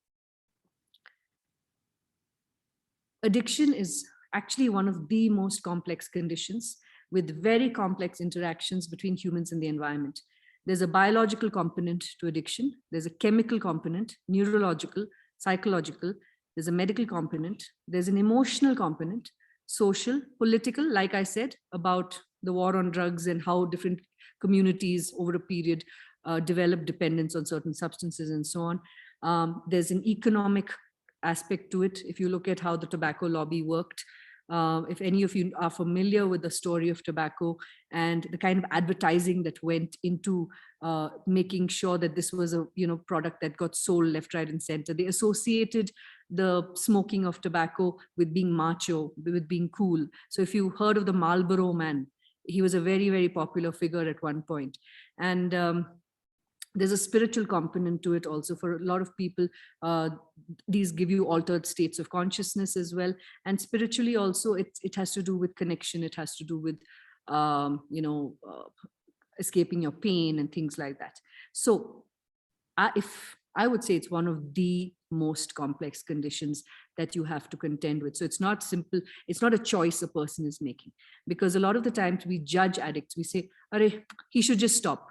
addiction is actually one of the most complex conditions, with very complex interactions between humans and the environment. There's a biological component to addiction. There's a chemical component, neurological, psychological. There's a medical component. There's an emotional component, social, political, like I said, about the war on drugs and how different communities over a period develop dependence on certain substances and so on. There's an economic aspect to it. If you look at how the tobacco lobby worked, if any of you are familiar with the story of tobacco and the kind of advertising that went into making sure that this was a product that got sold left, right, and center, they associated the smoking of tobacco with being macho, with being cool. So if you heard of the Marlboro Man, he was a very, very popular figure at one point. And there's a spiritual component to it also. For a lot of people, these give you altered states of consciousness as well. And spiritually also, it has to do with connection. It has to do with, escaping your pain and things like that. So if I would say it's one of the most complex conditions that you have to contend with. So it's not simple. It's not a choice a person is making, because a lot of the times we judge addicts. We say, "Arey, he should just stop."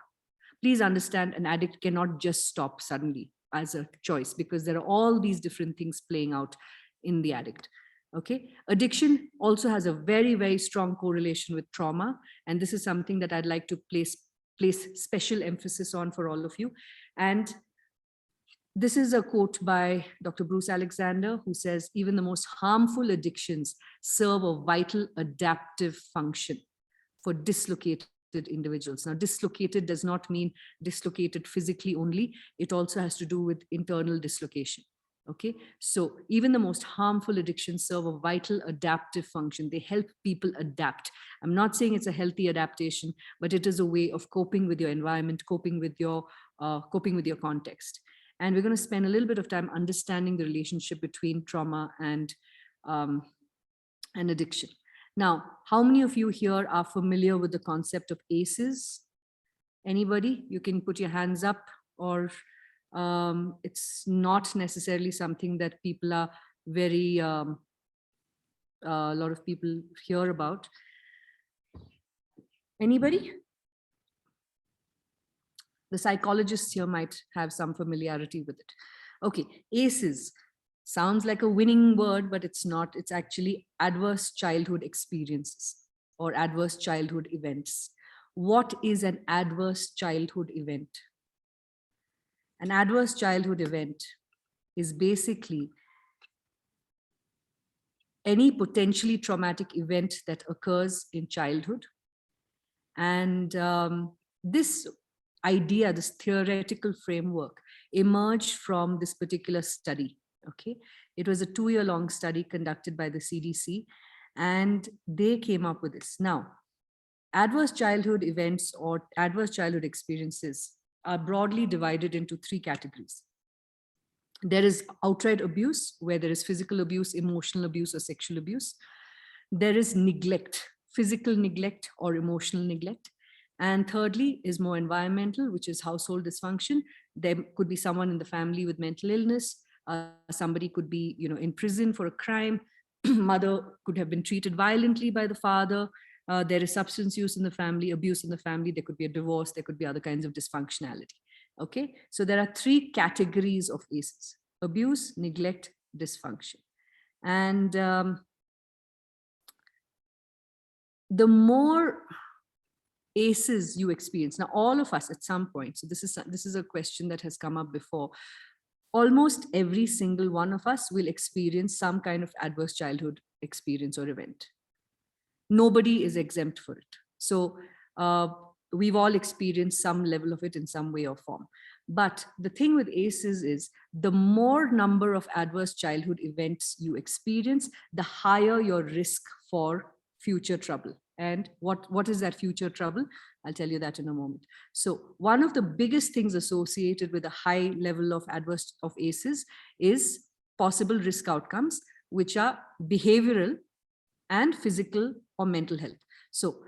Please understand, an addict cannot just stop suddenly as a choice, because there are all these different things playing out in the addict. Okay. Addiction also has a very, very strong correlation with trauma. And this is something that I'd like to place special emphasis on for all of you. And this is a quote by Dr. Bruce Alexander, who says, even the most harmful addictions serve a vital adaptive function for dislocated individuals. Now, dislocated does not mean dislocated physically only. It also has to do with internal dislocation. Okay, so even the most harmful addictions serve a vital adaptive function. They help people adapt. I'm not saying it's a healthy adaptation, but it is a way of coping with your environment, coping with your context. And we're going to spend a little bit of time understanding the relationship between trauma and addiction. Now, how many of you here are familiar with the concept of ACEs? Anybody? You can put your hands up, or it's not necessarily something that people are very, a lot of people hear about. Anybody? The psychologists here might have some familiarity with it. Okay, ACEs. Sounds like a winning word, but it's not. It's actually adverse childhood experiences or adverse childhood events. what is an adverse childhood event? An adverse childhood event is basically any potentially traumatic event that occurs in childhood. And this idea, this theoretical framework emerged from this particular study. Okay, it was a 2-year-long study conducted by the CDC, and they came up with this. Now, adverse childhood events or adverse childhood experiences are broadly divided into 3 categories. There is outright abuse, where there is physical abuse, emotional abuse, or sexual abuse. There is neglect, physical neglect or emotional neglect. And thirdly is more environmental, which is household dysfunction. There could be someone in the family with mental illness. Somebody could be, in prison for a crime. Mother could have been treated violently by the father. There is substance use in the family, abuse in the family. There could be a divorce. There could be other kinds of dysfunctionality. Okay, so there are 3 categories of ACEs: abuse, neglect, dysfunction. And the more ACEs you experience, now all of us at some point, so this is a question that has come up before, almost every single one of us will experience some kind of adverse childhood experience or event. Nobody is exempt for it. So we've all experienced some level of it in some way or form. But the thing with ACEs is the more number of adverse childhood events you experience, the higher your risk for future trouble. And what is that future trouble? I'll tell you that in a moment. So one of the biggest things associated with a high level of adverse of ACEs is possible risk outcomes, which are behavioral and physical or mental health. So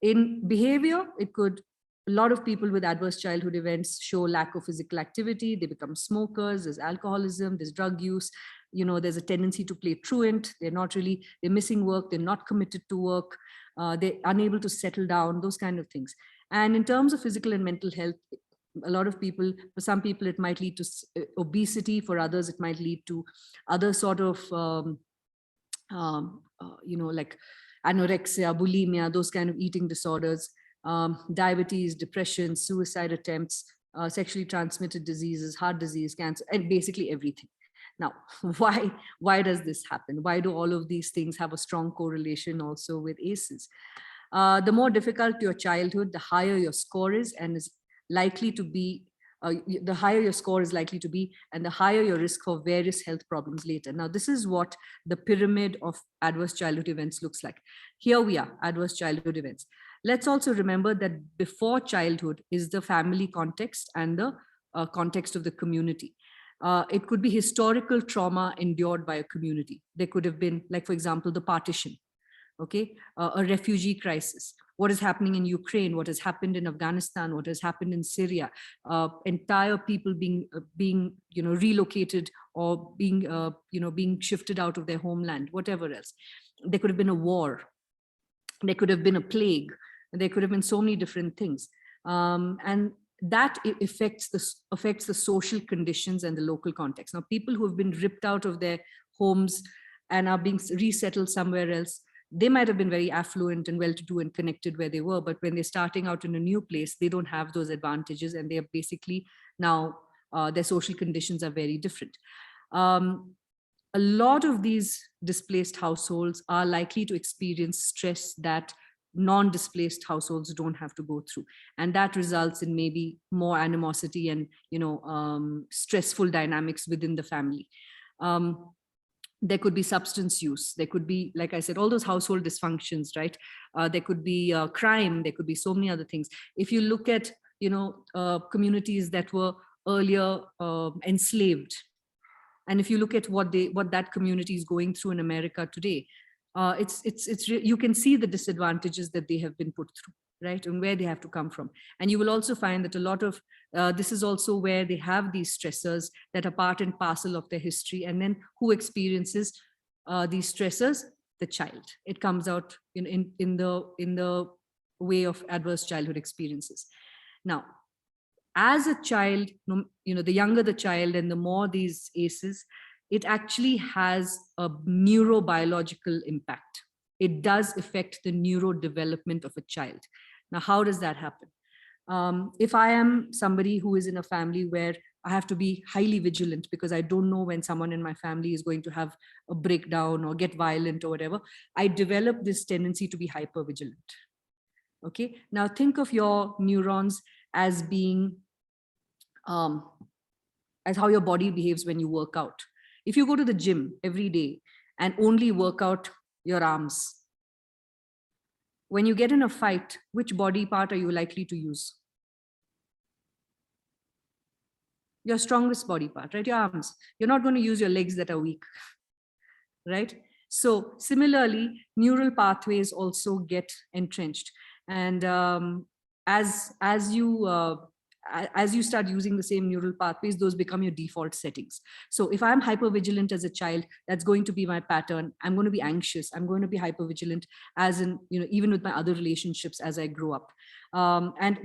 in behavior, a lot of people with adverse childhood events show lack of physical activity. They become smokers, there's alcoholism, there's drug use. There's a tendency to play truant. They're missing work. They're not committed to work. They're unable to settle down, those kind of things. And in terms of physical and mental health, a lot of people, for some people, it might lead to obesity. For others, it might lead to other sort of, like anorexia, bulimia, those kind of eating disorders, diabetes, depression, suicide attempts, sexually transmitted diseases, heart disease, cancer, and basically everything. Now, why does this happen? Why do all of these things have a strong correlation also with ACEs? The more difficult your childhood, the higher your score is, and is likely to be, the higher your score is likely to be, and the higher your risk for various health problems later. Now, this is what the pyramid of adverse childhood events looks like. Here we are, adverse childhood events. Let's also remember that before childhood is the family context and the context of the community. It could be historical trauma endured by a community. There could have been, like, for example, the partition, okay, a refugee crisis, what is happening in Ukraine, what has happened in Afghanistan, what has happened in Syria, entire people being relocated or being shifted out of their homeland, whatever else. There could have been a war. There could have been a plague. There could have been so many different things. And that affects the social conditions and the local context. Now, people who have been ripped out of their homes and are being resettled somewhere else, they might have been very affluent and well-to-do and connected where they were, but when they're starting out in a new place, they don't have those advantages, and they are basically now, their social conditions are very different. A lot of these displaced households are likely to experience stress that non-displaced households don't have to go through, and that results in maybe more animosity and stressful dynamics within the family. There could be substance use, there could be, like I said, all those household dysfunctions, right? There could be crime, there could be so many other things. If you look at communities that were earlier enslaved, and if you look at what that community is going through in America today, you can see the disadvantages that they have been put through, right? And where they have to come from. And you will also find that a lot of this is also where they have these stressors that are part and parcel of their history. And then who experiences these stressors? The child. It comes out in the way of adverse childhood experiences. Now, as a child, the younger the child and the more these ACEs, it actually has a neurobiological impact. It does affect the neurodevelopment of a child. Now, how does that happen? If I am somebody who is in a family where I have to be highly vigilant because I don't know when someone in my family is going to have a breakdown or get violent or whatever, I develop this tendency to be hyper vigilant. Okay, now think of your neurons as being as how your body behaves when you work out. If you go to the gym every day and only work out your arms, when you get in a fight, which body part are you likely to use? Your strongest body part, right? Your arms. You're not going to use your legs that are weak, right? So similarly, neural pathways also get entrenched. And as you start using the same neural pathways, those become your default settings. So if I'm hypervigilant as a child, that's going to be my pattern. I'm going to be anxious. I'm going to be hypervigilant as in, even with my other relationships as I grow up. And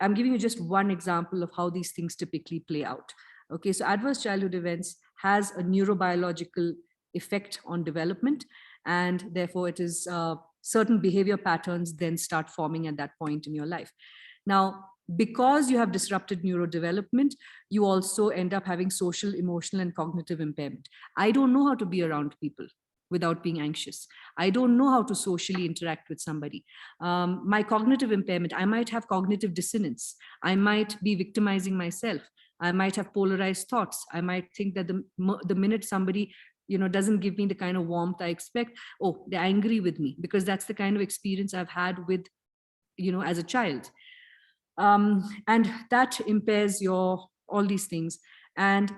I'm giving you just one example of how these things typically play out. Okay, so adverse childhood events has a neurobiological effect on development, and therefore it is certain behavior patterns then start forming at that point in your life. Now, because you have disrupted neurodevelopment, you also end up having social, emotional, and cognitive impairment. I don't know how to be around people without being anxious. I don't know how to socially interact with somebody. My cognitive impairment, I might have cognitive dissonance. I might be victimizing myself. I might have polarized thoughts. I might think that the minute somebody doesn't give me the kind of warmth I expect, oh, they're angry with me, because that's the kind of experience I've had with, as a child. And that impairs all these things. And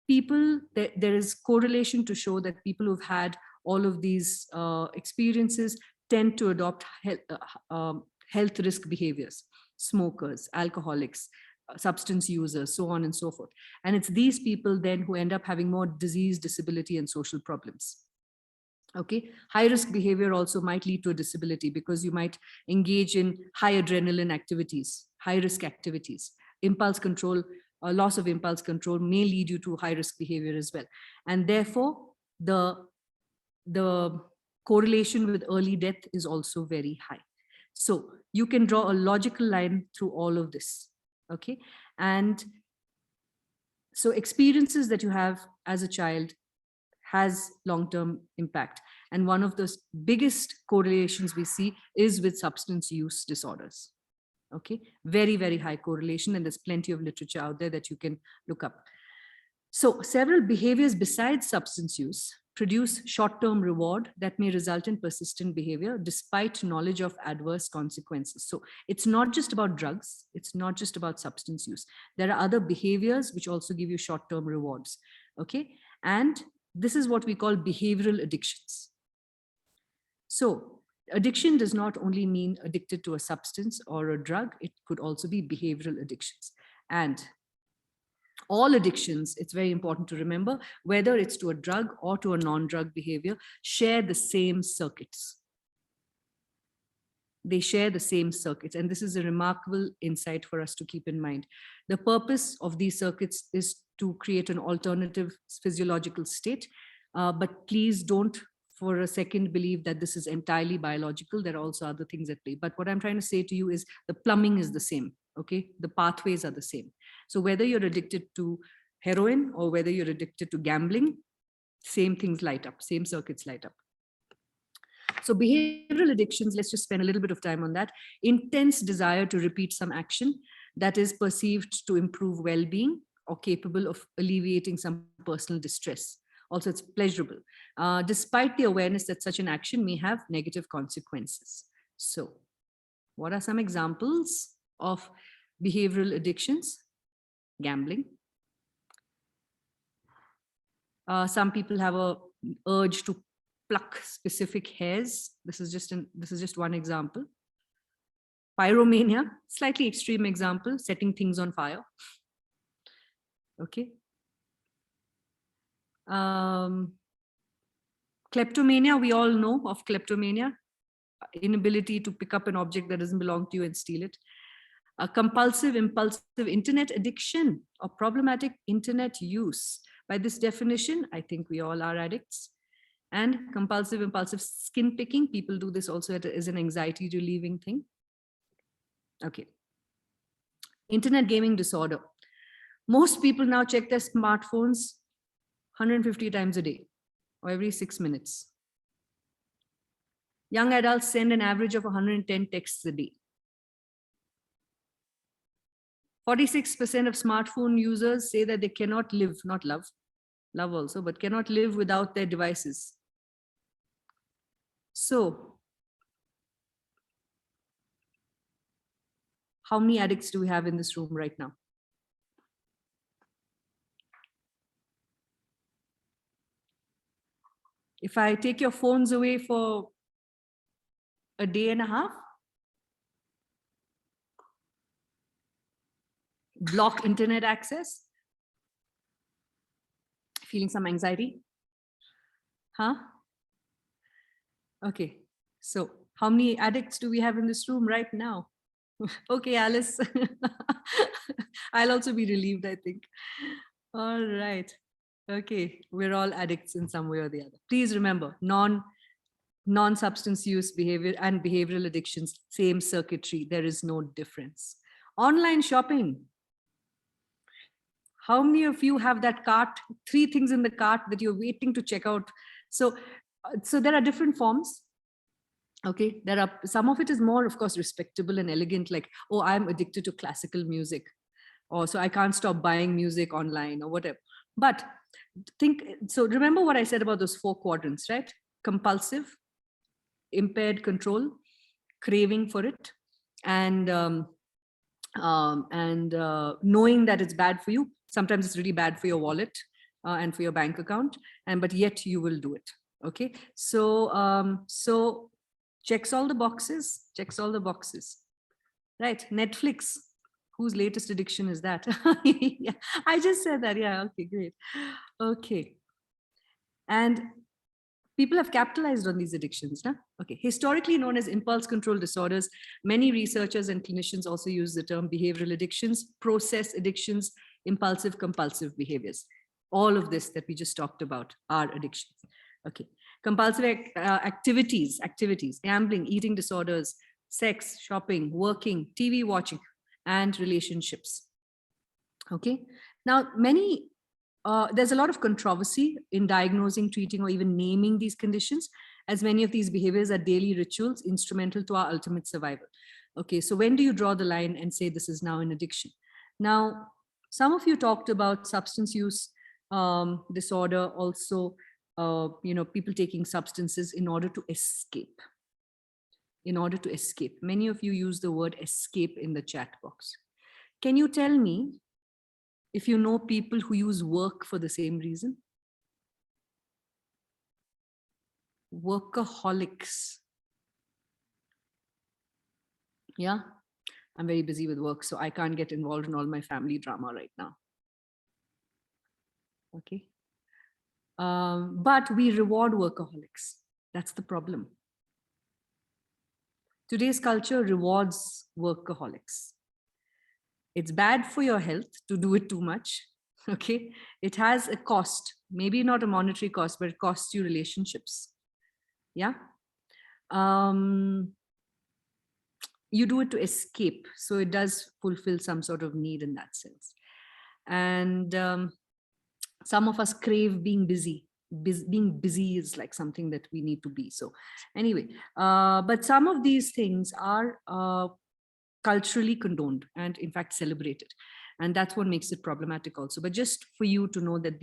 people, there is correlation to show that people who've had all of these experiences tend to adopt health risk behaviors: smokers, alcoholics, substance users, so on and so forth. And it's these people then who end up having more disease, disability, and social problems. Okay, high risk behavior also might lead to a disability because you might engage in high adrenaline activities, high risk activities. Impulse control, loss of impulse control may lead you to high risk behavior as well. And therefore, the correlation with early death is also very high. So you can draw a logical line through all of this. Okay, and so experiences that you have as a child has long-term impact. And one of the biggest correlations we see is with substance use disorders. Okay, very, very high correlation, and there's plenty of literature out there that you can look up. So several behaviors besides substance use produce short-term reward that may result in persistent behavior despite knowledge of adverse consequences. So it's not just about drugs, it's not just about substance use. There are other behaviors which also give you short-term rewards. Okay, and this is what we call behavioral addictions. So addiction does not only mean addicted to a substance or a drug, it could also be behavioral addictions. And all addictions, it's very important to remember, whether it's to a drug or to a non-drug behavior, share the same circuits. They share the same circuits. And this is a remarkable insight for us to keep in mind. The purpose of these circuits is to create an alternative physiological state. But please don't for a second believe that this is entirely biological. There are also other things at play. But what I'm trying to say to you is the plumbing is the same. Okay, the pathways are the same. So whether you're addicted to heroin or whether you're addicted to gambling, same things light up, same circuits light up. So behavioral addictions, let's just spend a little bit of time on that. Intense desire to repeat some action that is perceived to improve well-being or capable of alleviating some personal distress. Also, it's pleasurable, despite the awareness that such an action may have negative consequences. So what are some examples of behavioral addictions? Gambling. Some people have a urge to pluck specific hairs. This is just one example. Pyromania, slightly extreme example, setting things on fire. Okay. Kleptomania, we all know of kleptomania, inability to pick up an object that doesn't belong to you and steal it. A compulsive, impulsive internet addiction or problematic internet use. By this definition, I think we all are addicts. And compulsive, impulsive skin picking, people do this also as an anxiety relieving thing. Okay. Internet gaming disorder. Most people now check their smartphones 150 times a day or every 6 minutes. Young adults send an average of 110 texts a day. 46% of smartphone users say that they cannot live, not love also, but cannot live without their devices. So, how many addicts do we have in this room right now? If I take your phones away for a day and a half, block internet access, feeling some anxiety? Huh? Okay, so how many addicts do we have in this room right now? Okay, Alice. I'll also be relieved, I think. All right. Okay, we're all addicts in some way or the other. Please remember, non-substance use behavior and behavioral addictions, same circuitry. There is no difference. Online shopping. How many of you have that cart, 3 things in the cart that you're waiting to check out? So there are different forms. Okay, there are, some of it is more, of course, respectable and elegant, like, oh, I'm addicted to classical music, or so I can't stop buying music online or whatever. But so remember what I said about those 4 quadrants, right? Compulsive, impaired control, craving for it, and knowing that it's bad for you. Sometimes it's really bad for your wallet and for your bank account, but yet you will do it. Okay, so checks all the boxes, right? Netflix, whose latest addiction is that? Yeah, I just said that. Yeah, okay, great. Okay, and people have capitalized on these addictions. Huh? Okay, historically known as impulse control disorders, many researchers and clinicians also use the term behavioral addictions, process addictions, impulsive compulsive behaviors. All of this that we just talked about are addictions. Okay, compulsive activities, gambling, eating disorders, sex, shopping, working, TV watching, and relationships. Okay, now there's a lot of controversy in diagnosing, treating, or even naming these conditions, as many of these behaviors are daily rituals instrumental to our ultimate survival. Okay, so when do you draw the line and say this is now an addiction? Now, some of you talked about substance use disorder, also, people taking substances in order to escape. Many of you use the word escape in the chat box. Can you tell me if you know people who use work for the same reason? Workaholics. Yeah, I'm very busy with work, so I can't get involved in all my family drama right now. Okay. But we reward workaholics. That's the problem. Today's culture rewards workaholics. It's bad for your health to do it too much. Okay. It has a cost, maybe not a monetary cost, but it costs you relationships. Yeah. You do it to escape. So it does fulfill some sort of need in that sense. And some of us crave being busy. Being busy is like something that we need to be. So anyway, but some of these things are culturally condoned and in fact celebrated. And that's what makes it problematic also. But just for you to know that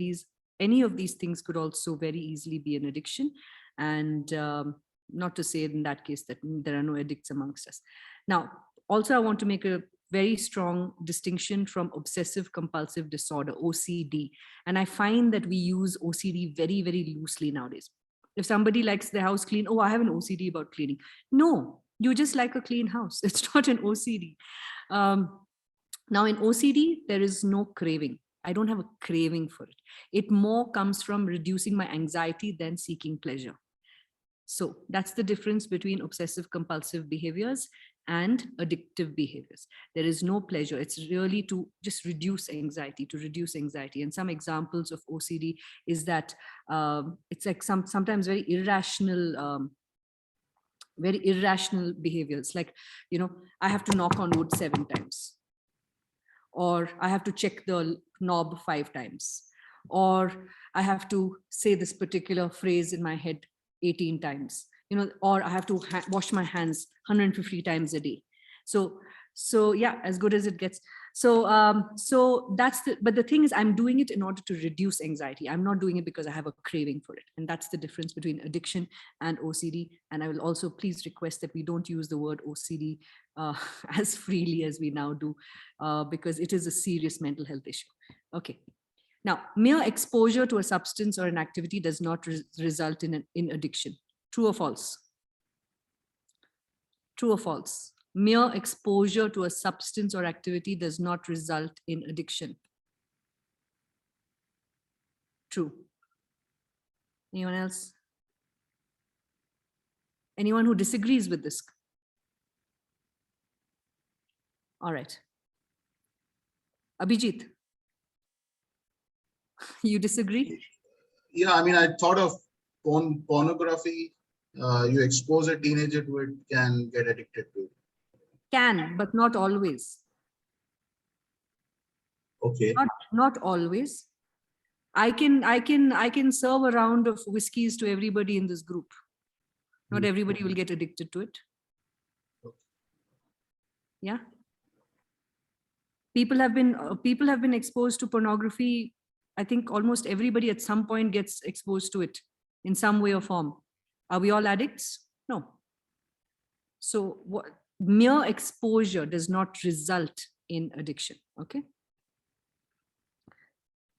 any of these things could also very easily be an addiction. And not to say in that case that there are no addicts amongst us. Now, also I want to make a very strong distinction from obsessive compulsive disorder, OCD. And I find that we use OCD very, very loosely nowadays. If somebody likes their house clean, oh, I have an OCD about cleaning. No, you just like a clean house. It's not an OCD. Now in OCD, there is no craving. I don't have a craving for it. It more comes from reducing my anxiety than seeking pleasure. So that's the difference between obsessive compulsive behaviors and addictive behaviors. There is no pleasure. It's really to just reduce anxiety, And some examples of OCD is that it's like sometimes very irrational very irrational behaviors, like, I have to knock on wood 7 times, or I have to check the knob 5 times, or I have to say this particular phrase in my head 18 times, or I have to wash my hands 150 times a day. So yeah, as good as it gets. So that's but the thing is, I'm doing it in order to reduce anxiety. I'm not doing it because I have a craving for it. And that's the difference between addiction and OCD. And I will also please request that we don't use the word OCD as freely as we now do, because it is a serious mental health issue. Okay. Now, mere exposure to a substance or an activity does not result in addiction. True or false? True or false? Mere exposure to a substance or activity does not result in addiction. True. Anyone else? Anyone who disagrees with this? All right. Abhijit, you disagree? Yeah, I mean, I thought of pornography. You expose a teenager to it, can get addicted to it. Can, but not always. Okay. Not always. I can serve a round of whiskeys to everybody in this group. Not everybody will get addicted to it. Yeah. People have been exposed to pornography. I think almost everybody at some point gets exposed to it in some way or form. Are we all addicts? No. So mere exposure does not result in addiction. Okay.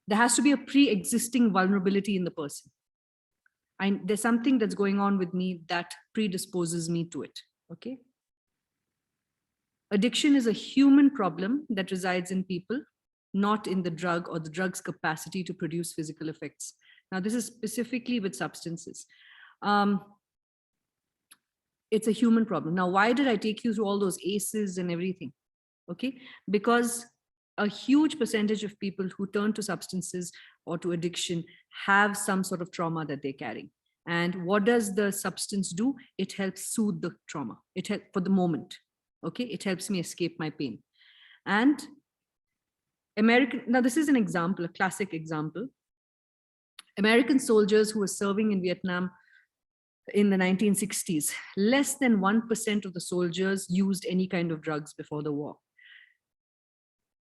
There has to be a pre-existing vulnerability in the person. There's something that's going on with me that predisposes me to it. Okay. Addiction is a human problem that resides in people, not in the drug or the drug's capacity to produce physical effects. Now, this is specifically with substances. It's a human problem. Now, why did I take you through all those ACEs and everything? Okay, because a huge percentage of people who turn to substances or to addiction have some sort of trauma that they're carrying. And what does the substance do? It helps soothe the trauma. It helps for the moment. Okay, it helps me escape my pain. And now this is an example, a classic example. American soldiers who were serving in Vietnam in the 1960s, less than 1% of the soldiers used any kind of drugs before the war.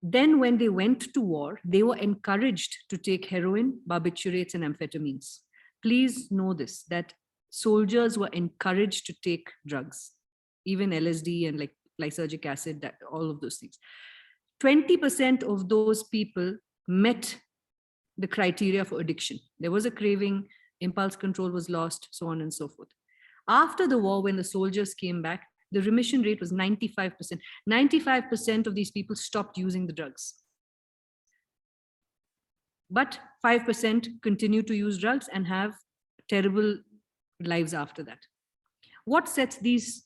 Then when they went to war, they were encouraged to take heroin, barbiturates, and amphetamines. Please know this, that soldiers were encouraged to take drugs, even LSD and like lysergic acid, all of those things. 20% of those people met the criteria for addiction. There was a craving, impulse control was lost, so on and so forth. After the war, when the soldiers came back, the remission rate was 95%. 95% of these people stopped using the drugs. But 5% continue to use drugs and have terrible lives after that. What sets these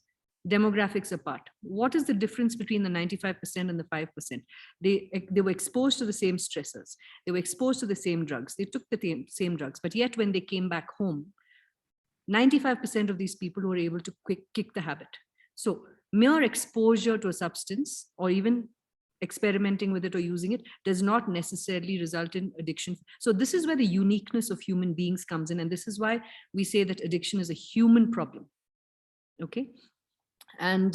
demographics apart? What is the difference between the 95% and the 5%? They were exposed to the same stressors. They were exposed to the same drugs. They took the same drugs. But yet when they came back home, 95% of these people were able to kick the habit. So mere exposure to a substance or even experimenting with it or using it does not necessarily result in addiction. So this is where the uniqueness of human beings comes in. And this is why we say that addiction is a human problem. Okay. And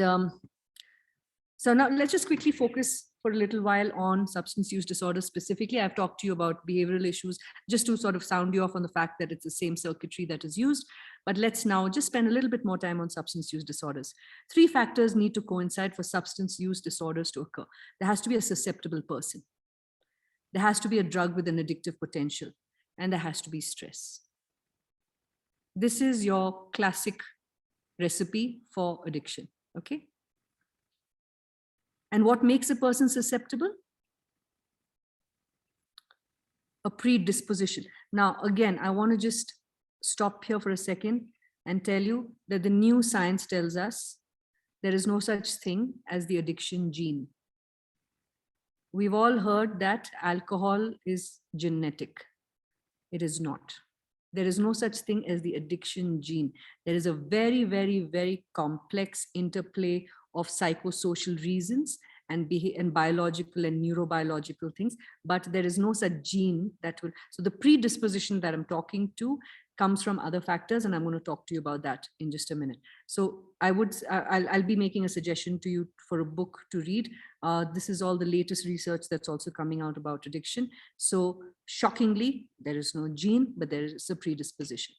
so now let's just quickly focus for a little while on substance use disorders specifically. I've talked to you about behavioral issues just to sort of sound you off on the fact that it's the same circuitry that is used. But let's now just spend a little bit more time on substance use disorders. 3 factors need to coincide for substance use disorders to occur. There has to be a susceptible person. There has to be a drug with an addictive potential. And there has to be stress. This is your classic recipe for addiction. Okay. And what makes a person susceptible? A predisposition. Now, again, I want to just stop here for a second and tell you that the new science tells us there is no such thing as the addiction gene. We've all heard that alcohol is genetic. It is not. There is no such thing as the addiction gene. There is a very, very, very complex interplay of psychosocial reasons and biological and neurobiological things, but there is no such gene that will. So the predisposition that I'm talking to comes from other factors, and I'm going to talk to you about that in just a minute. So I'll be making a suggestion to you for a book to read. This is all the latest research that's also coming out about addiction. So shockingly, there is no gene, but there is a predisposition.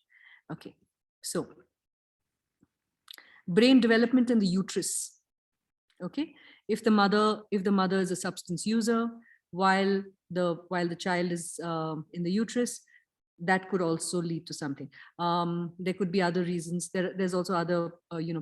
Okay, so brain development in the uterus. Okay, if the mother is a substance user while the child is in the uterus, that could also lead to something. There could be other reasons. There's also other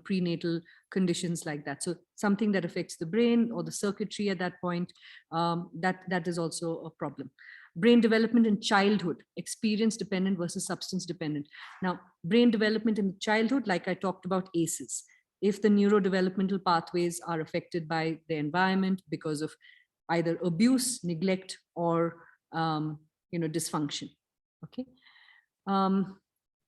prenatal conditions like that. So something that affects the brain or the circuitry at that point, that is also a problem. Brain development in childhood, experience dependent versus substance dependent. Now, brain development in childhood, like I talked about ACEs. If the neurodevelopmental pathways are affected by the environment because of either abuse, neglect, or dysfunction. Okay.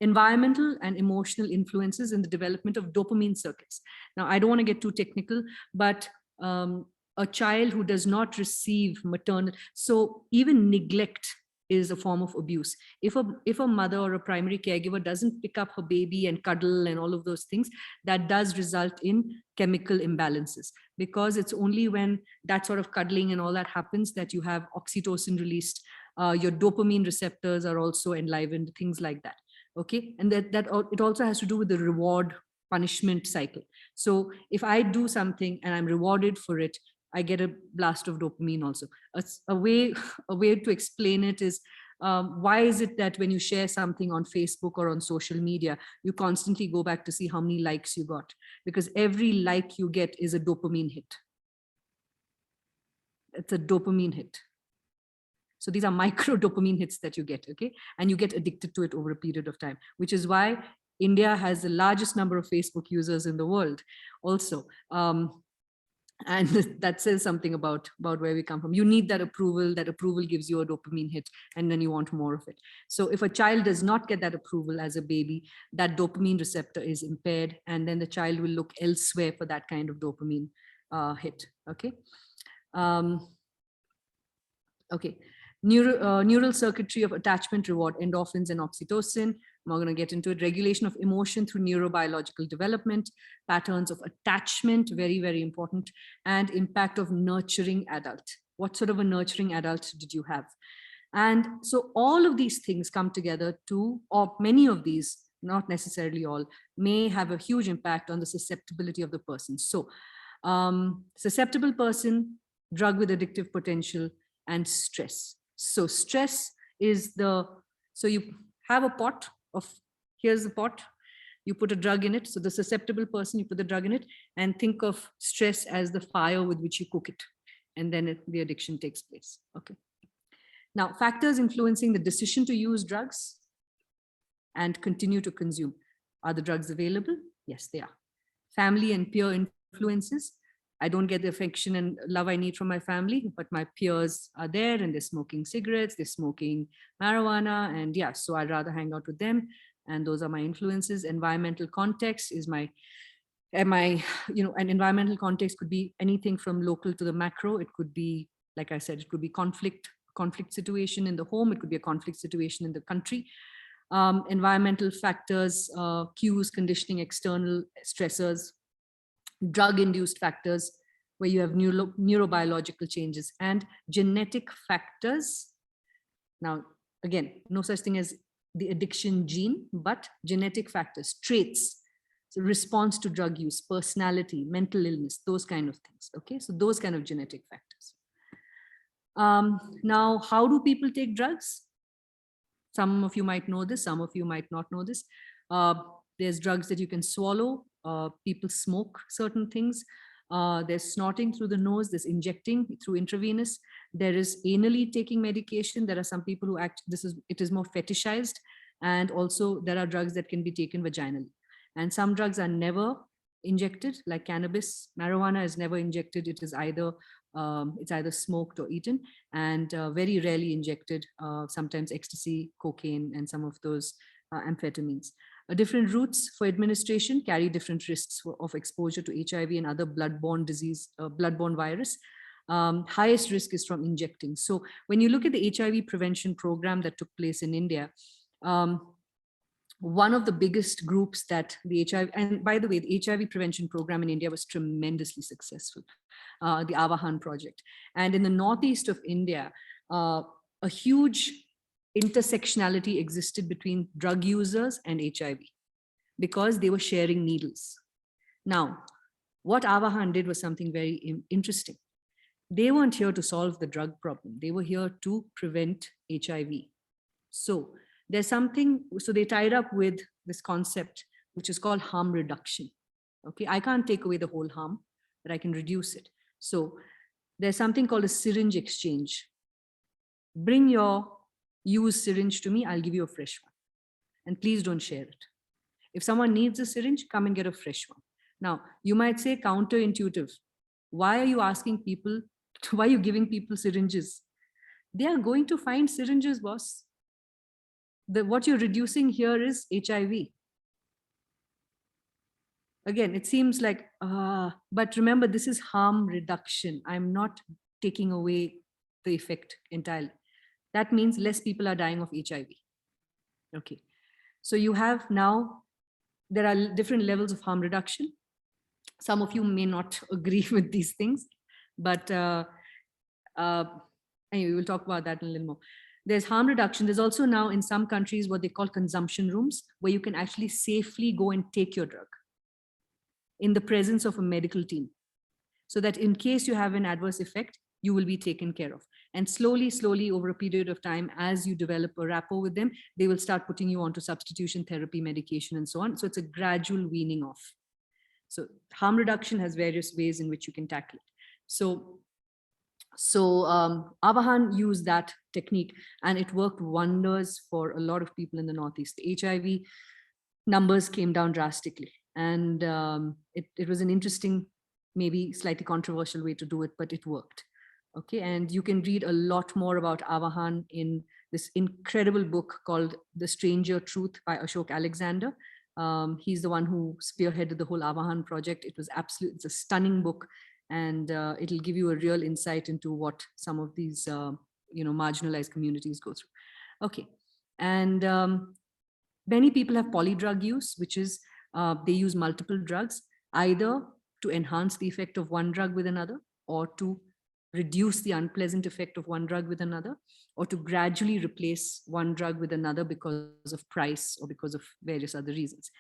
Environmental and emotional influences in the development of dopamine circuits. Now, I don't want to get too technical, but a child who does not receive maternal, so even neglect is a form of abuse. If a mother or a primary caregiver doesn't pick up her baby and cuddle and all of those things, that does result in chemical imbalances, because it's only when that sort of cuddling and all that happens that you have oxytocin released. Your dopamine receptors are also enlivened, things like that. Okay, and that it also has to do with the reward punishment cycle. So if I do something and I'm rewarded for it, I get a blast of dopamine also. A way to explain it is, why is it that when you share something on Facebook or on social media, you constantly go back to see how many likes you got? Because every like you get is a dopamine hit. It's a dopamine hit. So these are micro dopamine hits that you get, okay? And you get addicted to it over a period of time, which is why India has the largest number of Facebook users in the world also. And that says something about where we come from. You need that approval gives you a dopamine hit, and then you want more of it. So if a child does not get that approval as a baby, that dopamine receptor is impaired, and then the child will look elsewhere for that kind of dopamine hit, okay? Okay, neural circuitry of attachment, reward, endorphins and oxytocin. I'm not going to get into it. Regulation of emotion through neurobiological development, patterns of attachment, very, very important, and impact of nurturing adult. What sort of a nurturing adult did you have? And so all of these things come together to, or many of these, not necessarily all, may have a huge impact on the susceptibility of the person. So susceptible person, drug with addictive potential, and stress. So stress is so you have a pot of, here's the pot, you put a drug in it. So the susceptible person, you put the drug in it, and think of stress as the fire with which you cook it. And then the addiction takes place, okay? Now, factors influencing the decision to use drugs and continue to consume. Are the drugs available? Yes, they are. Family and peer influences. I don't get the affection and love I need from my family, but my peers are there and they're smoking cigarettes, they're smoking marijuana, and yeah, so I'd rather hang out with them. And those are my influences. Environmental context is an environmental context could be anything from local to the macro. It could be, like I said, it could be conflict situation in the home. It could be a conflict situation in the country. Environmental factors, cues, conditioning, external stressors, drug-induced factors where you have neurobiological changes, and genetic factors. Now, again, no such thing as the addiction gene, but genetic factors, traits, so response to drug use, personality, mental illness, those kind of things. Okay, so those kind of genetic factors. Now, how do people take drugs? Some of you might know this, some of you might not know this. There's drugs that you can swallow. People smoke certain things. There's snorting through the nose, there's injecting through intravenous. There is anally taking medication. There are some people who it is more fetishized. And also there are drugs that can be taken vaginally. And some drugs are never injected, like cannabis. Marijuana is never injected. It is either smoked or eaten, and very rarely injected. Sometimes ecstasy, cocaine, and some of those amphetamines. Different routes for administration carry different risks of exposure to HIV and other bloodborne disease, bloodborne virus. Highest risk is from injecting. So when you look at the HIV prevention program that took place in India, one of the biggest groups that the HIV, and by the way, the HIV prevention program in India was tremendously successful, the Avahan project. And in the northeast of India, a huge intersectionality existed between drug users and HIV because they were sharing needles. Now, what Avahan did was something very interesting. They weren't here to solve the drug problem. They were here to prevent HIV. So there's something, so they tied up with this concept, which is called harm reduction. Okay, I can't take away the whole harm, but I can reduce it. So there's something called a syringe exchange. Bring your used syringe to me, I'll give you a fresh one. And please don't share it. If someone needs a syringe, come and get a fresh one. Now, you might say counterintuitive. Why are you asking people, why are you giving people syringes? They are going to find syringes, boss. What you're reducing here is HIV. Again, it seems like, but remember, this is harm reduction. I'm not taking away the effect entirely. That means less people are dying of HIV. Okay. So you have now, there are different levels of harm reduction. Some of you may not agree with these things, but anyway, we'll talk about that in a little more. There's harm reduction. There's also now in some countries what they call consumption rooms, where you can actually safely go and take your drug in the presence of a medical team, so that in case you have an adverse effect, you will be taken care of. And slowly, slowly over a period of time, as you develop a rapport with them, they will start putting you onto substitution therapy, medication, and so on. So it's a gradual weaning off. So harm reduction has various ways in which you can tackle it. So Avahan used that technique, and it worked wonders for a lot of people in the Northeast. The HIV numbers came down drastically, and it was an interesting, maybe slightly controversial way to do it, but it worked. Okay, and you can read a lot more about Avahan in this incredible book called The Stranger Truth by Ashok Alexander. He's the one who spearheaded the whole Avahan project. It was absolute, it's a stunning book, and it'll give you a real insight into what some of these marginalized communities go through. Okay, and many people have polydrug use, which is they use multiple drugs, either to enhance the effect of one drug with another, or to reduce the unpleasant effect of one drug with another, or to gradually replace one drug with another because of price or because of various other reasons.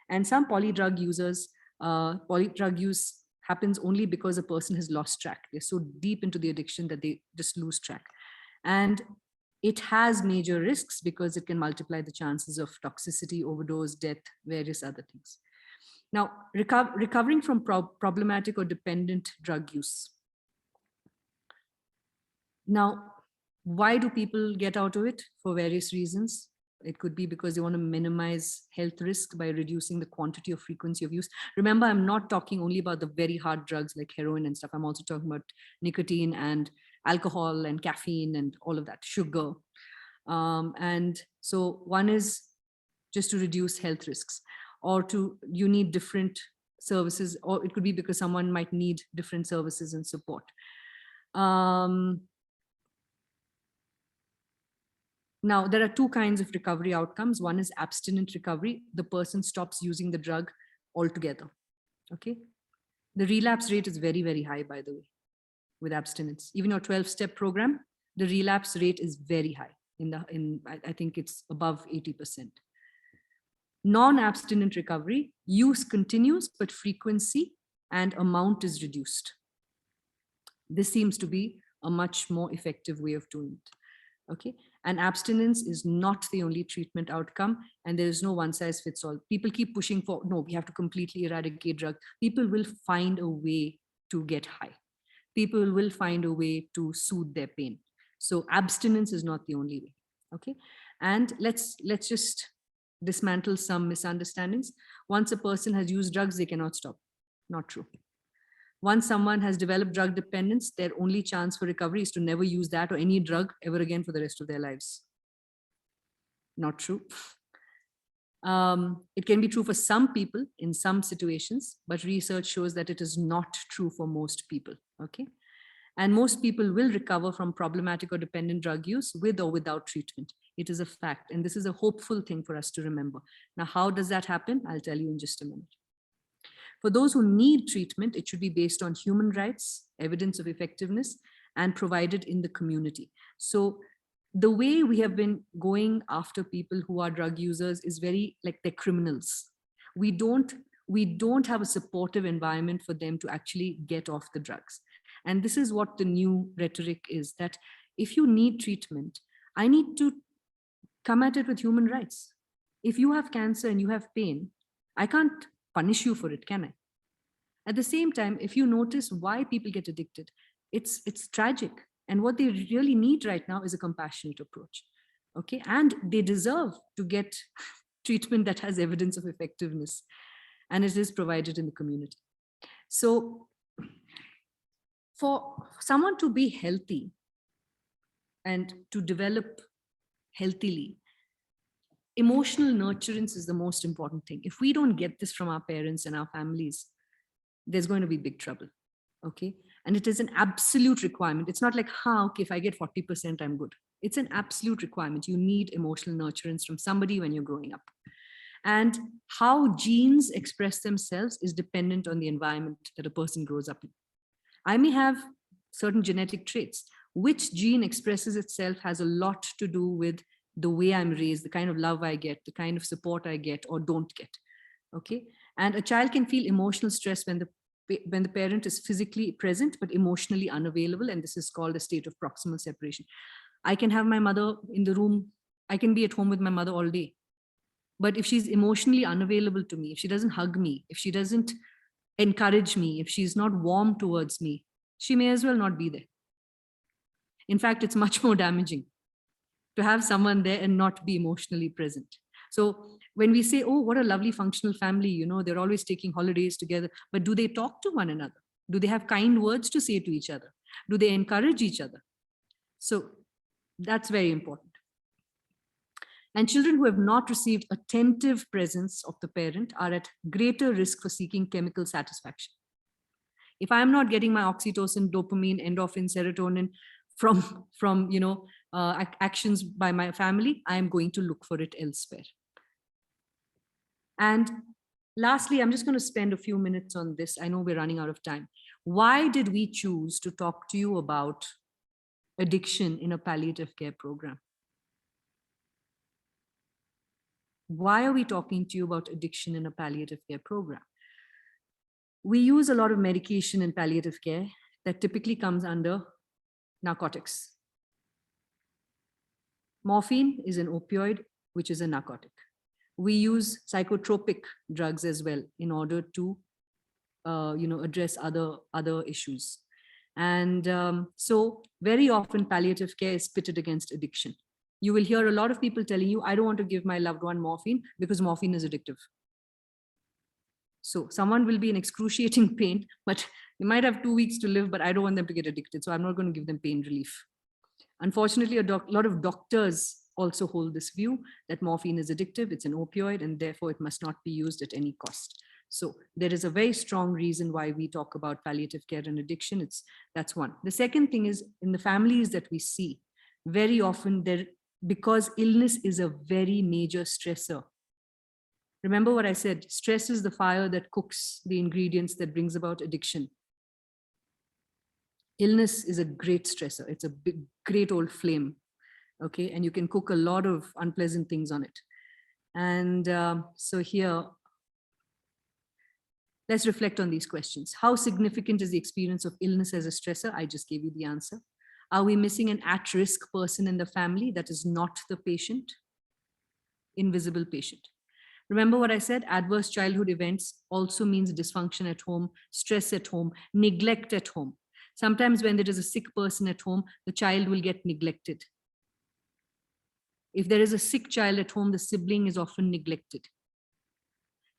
And some polydrug users, polydrug use happens only because a person has lost track. They're so deep into the addiction that they just lose track. And it has major risks because it can multiply the chances of toxicity, overdose, death, various other things. Now, recovering from problematic or dependent drug use. Now, why do people get out of it? For various reasons. It could be because they want to minimize health risk by reducing the quantity or frequency of use. Remember, I'm not talking only about the very hard drugs like heroin and stuff. I'm also talking about nicotine and alcohol and caffeine and all of that, sugar. And so one is just to reduce health risks, or you need different services, or it could be because someone might need different services and support. Now, there are two kinds of recovery outcomes. One is abstinent recovery. The person stops using the drug altogether. Okay. The relapse rate is very, very high, by the way, with abstinence. Even your 12-step program, the relapse rate is very high. I think it's above 80%. Non-abstinent recovery, use continues, but frequency and amount is reduced. This seems to be a much more effective way of doing it. Okay, and abstinence is not the only treatment outcome, and there is no one size fits all. People keep pushing for, no, we have to completely eradicate drug. People will find a way to get high. People will find a way to soothe their pain. So abstinence is not the only way. Okay, and let's just dismantle some misunderstandings. Once a person has used drugs, they cannot stop. Not true. Once someone has developed drug dependence, their only chance for recovery is to never use that or any drug ever again for the rest of their lives. Not true. It can be true for some people in some situations, but research shows that it is not true for most people. Okay. And most people will recover from problematic or dependent drug use with or without treatment. It is a fact. And this is a hopeful thing for us to remember. Now, how does that happen? I'll tell you in just a minute. For those who need treatment, it should be based on human rights, evidence of effectiveness, and provided in the community. So the way we have been going after people who are drug users is very like they're criminals. We don't have a supportive environment for them to actually get off the drugs. And this is what the new rhetoric is, that if you need treatment, I need to come at it with human rights. If you have cancer and you have pain, I can't punish you for it, can I? At the same time, if you notice why people get addicted, it's tragic. And what they really need right now is a compassionate approach. Okay. And they deserve to get treatment that has evidence of effectiveness, and it is provided in the community. So for someone to be healthy and to develop healthily, emotional nurturance is the most important thing. If we don't get this from our parents and our families, there's going to be big trouble. Okay. And it is an absolute requirement. It's not like, okay, if I get 40%, I'm good. It's an absolute requirement. You need emotional nurturance from somebody when you're growing up. And how genes express themselves is dependent on the environment that a person grows up in. I may have certain genetic traits. Which gene expresses itself has a lot to do with the way I'm raised, the kind of love I get, the kind of support I get or don't get. Okay. And a child can feel emotional stress when the parent is physically present, but emotionally unavailable. And this is called a state of proximal separation. I can have my mother in the room. I can be at home with my mother all day. But if she's emotionally unavailable to me, if she doesn't hug me, if she doesn't encourage me, if she's not warm towards me, she may as well not be there. In fact, it's much more damaging to have someone there and not be emotionally present. So when we say, oh, what a lovely functional family, you know, they're always taking holidays together, but do they talk to one another? Do they have kind words to say to each other? Do they encourage each other? So that's very important. And children who have not received attentive presence of the parent are at greater risk for seeking chemical satisfaction. If I'm not getting my oxytocin, dopamine, endorphin, serotonin from actions by my family, I am going to look for it elsewhere. And lastly, I'm just going to spend a few minutes on this. I know we're running out of time. Why did we choose to talk to you about addiction in a palliative care program? Why are we talking to you about addiction in a palliative care program? We use a lot of medication in palliative care that typically comes under narcotics. Morphine is an opioid, which is a narcotic. We use psychotropic drugs as well in order to address other issues. And so very often palliative care is pitted against addiction. You will hear a lot of people telling you, I don't want to give my loved one morphine because morphine is addictive. So someone will be in excruciating pain, but they might have 2 weeks to live, but I don't want them to get addicted. So I'm not going to give them pain relief. Unfortunately, a lot of doctors also hold this view that morphine is addictive, it's an opioid, and therefore it must not be used at any cost. So there is a very strong reason why we talk about palliative care and addiction. That's one. The second thing is, in the families that we see, very often because illness is a very major stressor. Remember what I said, stress is the fire that cooks the ingredients that brings about addiction. Illness is a great stressor. It's a great old flame. Okay. And you can cook a lot of unpleasant things on it. And so here, let's reflect on these questions. How significant is the experience of illness as a stressor? I just gave you the answer. Are we missing an at-risk person in the family that is not the patient? Invisible patient. Remember what I said, adverse childhood events also means dysfunction at home, stress at home, neglect at home. Sometimes when there is a sick person at home, the child will get neglected. If there is a sick child at home, the sibling is often neglected.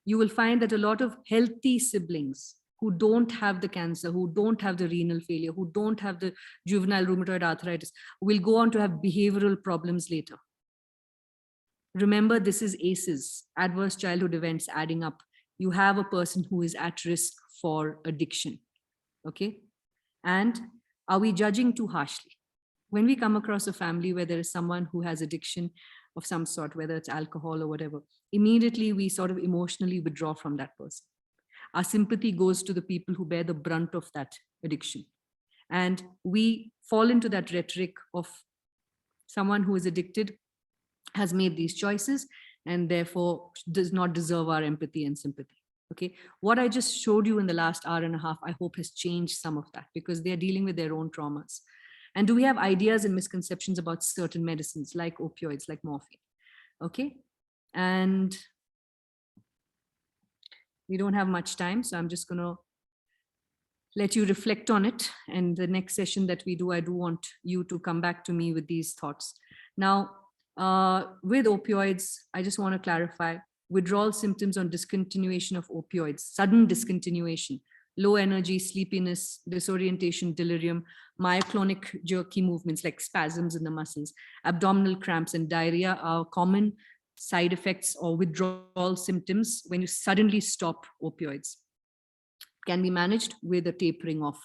You will find that a lot of healthy siblings who don't have the cancer, who don't have the renal failure, who don't have the juvenile rheumatoid arthritis, will go on to have behavioral problems later. remember, this is ACEs, adverse childhood events adding up. You have a person who is at risk for addiction. Okay. And are we judging too harshly? When we come across a family where there is someone who has addiction of some sort, whether it's alcohol or whatever, immediately we sort of emotionally withdraw from that person. Our sympathy goes to the people who bear the brunt of that addiction. And we fall into that rhetoric of someone who is addicted has made these choices and therefore does not deserve our empathy and sympathy. Okay, what I just showed you in the last hour and a half, I hope has changed some of that, because they're dealing with their own traumas. And do we have ideas and misconceptions about certain medicines like opioids, like morphine? Okay, and we don't have much time, so I'm just going to let you reflect on it. And the next session that we do, I do want you to come back to me with these thoughts. Now, with opioids, I just want to clarify withdrawal symptoms on discontinuation of opioids, sudden discontinuation, low energy, sleepiness, disorientation, delirium, myoclonic jerky movements like spasms in the muscles, abdominal cramps and diarrhea are common side effects or withdrawal symptoms when you suddenly stop opioids. Can be managed with a tapering off.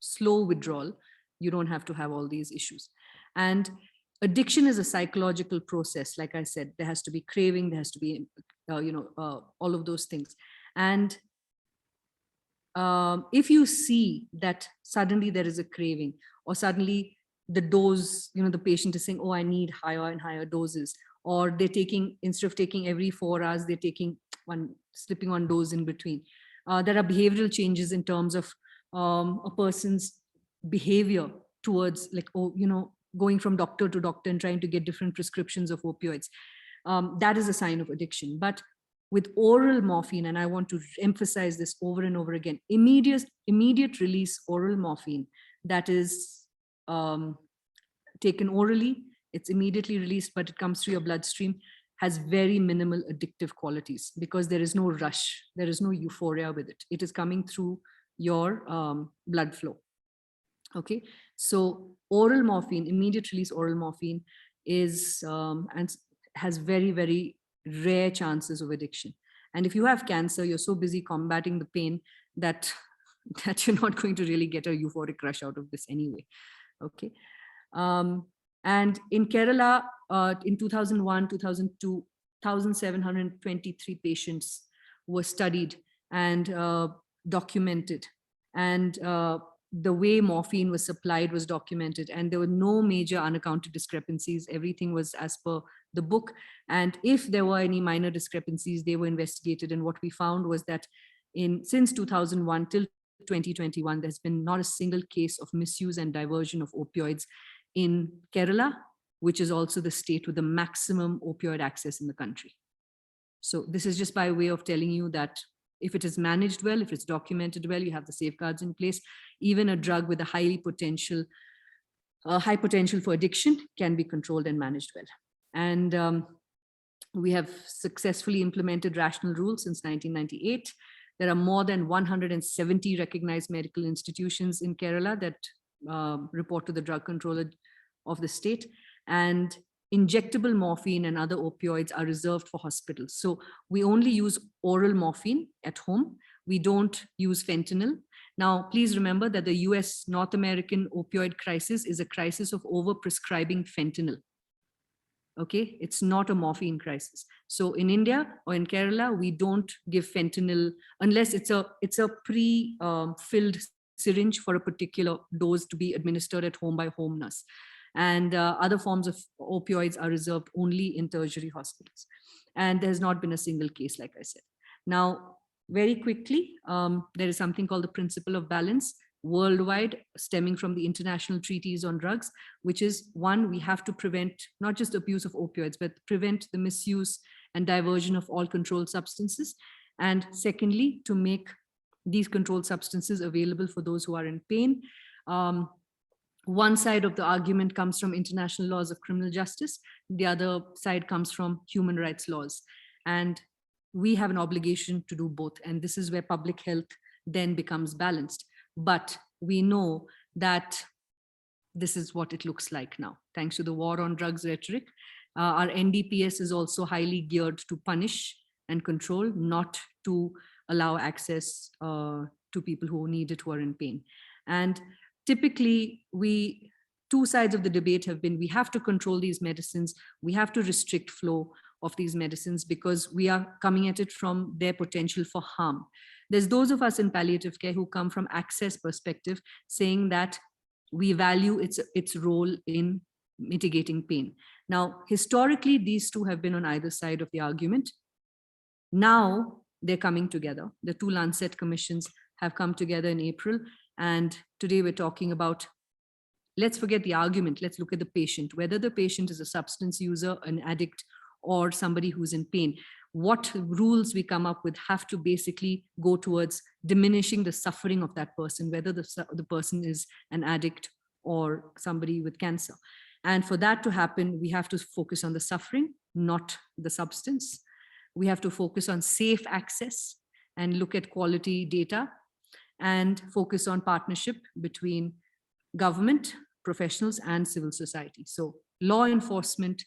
Slow withdrawal, you don't have to have all these issues. And addiction is a psychological process. Like I said, there has to be craving, there has to be, all of those things. And if you see that suddenly there is a craving, or suddenly the dose, the patient is saying, oh, I need higher and higher doses, or they're taking, instead of taking every 4 hours, they're taking slipping on dose in between. There are behavioral changes in terms of a person's behavior towards, like, going from doctor to doctor and trying to get different prescriptions of opioids. That is a sign of addiction. But with oral morphine, and I want to emphasize this over and over again, immediate release oral morphine that is taken orally, it's immediately released, but it comes through your bloodstream, has very minimal addictive qualities because there is no rush, there is no euphoria with it. It is coming through your blood flow. Okay, so oral morphine, immediate release oral morphine is and has very, very rare chances of addiction. And if you have cancer, you're so busy combating the pain that you're not going to really get a euphoric rush out of this anyway. Okay. And in Kerala, in 2001, 2002, 1,723 patients were studied and documented. And the way morphine was supplied was documented, and there were no major unaccounted discrepancies. Everything was as per the book. And if there were any minor discrepancies, they were investigated. And what we found was that since 2001 till 2021, there's been not a single case of misuse and diversion of opioids in Kerala, which is also the state with the maximum opioid access in the country. So this is just by way of telling you that if it is managed well, if it's documented well, you have the safeguards in place, even a drug with a high potential for addiction can be controlled and managed well. And we have successfully implemented rational rules since 1998. There are more than 170 recognized medical institutions in Kerala that report to the drug controller of the state. And injectable morphine and other opioids are reserved for hospitals. So we only use oral morphine at home. We don't use fentanyl. Now, please remember that the US North American opioid crisis is a crisis of over-prescribing fentanyl. Okay, it's not a morphine crisis. So in India or in Kerala, we don't give fentanyl unless it's a pre-filled syringe for a particular dose to be administered at home by home nurse. And other forms of opioids are reserved only in tertiary hospitals. And there has not been a single case, like I said. Now, very quickly, there is something called the principle of balance worldwide, stemming from the international treaties on drugs, which is, one, we have to prevent not just abuse of opioids, but prevent the misuse and diversion of all controlled substances. And secondly, to make these controlled substances available for those who are in pain. One side of the argument comes from international laws of criminal justice. The other side comes from human rights laws. And we have an obligation to do both. And this is where public health then becomes balanced. But we know that this is what it looks like now, thanks to the war on drugs rhetoric, Our NDPS is also highly geared to punish and control, not to allow access to people who need it, who are in pain. And typically, two sides of the debate have been, we have to control these medicines, we have to restrict flow of these medicines because we are coming at it from their potential for harm. There's those of us in palliative care who come from access perspective, saying that we value its role in mitigating pain. Now, historically, these two have been on either side of the argument. Now they're coming together. The two Lancet commissions have come together in April. And today we're talking about, let's forget the argument. Let's look at the patient, whether the patient is a substance user, an addict, or somebody who's in pain. What rules we come up with have to basically go towards diminishing the suffering of that person, whether the person is an addict or somebody with cancer. And for that to happen, we have to focus on the suffering, not the substance. We have to focus on safe access and look at quality data and focus on partnership between government, professionals, and civil society. So law enforcement,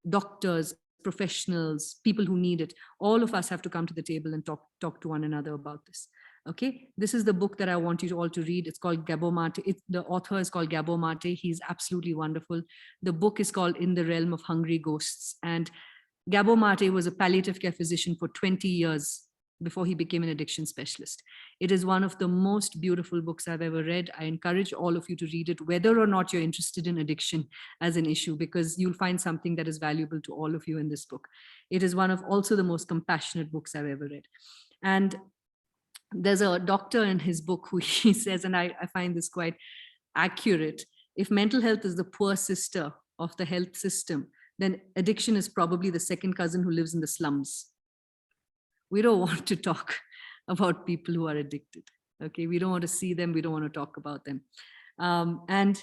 doctors, professionals, people who need it, all of us have to come to the table and talk to one another about this. Okay, this is the book that I want you all to read. It's called Gabor Mate. The author is called Gabor Mate. He's absolutely wonderful. The book is called In the Realm of Hungry Ghosts. And Gabor Mate was a palliative care physician for 20 years before he became an addiction specialist. It is one of the most beautiful books I've ever read. I encourage all of you to read it, whether or not you're interested in addiction as an issue, because you'll find something that is valuable to all of you in this book. It is one of also the most compassionate books I've ever read. And there's a doctor in his book who he says, and I find this quite accurate, if mental health is the poor sister of the health system, then addiction is probably the second cousin who lives in the slums. We don't want to talk about people who are addicted. Okay, we don't want to see them. We don't want to talk about them. And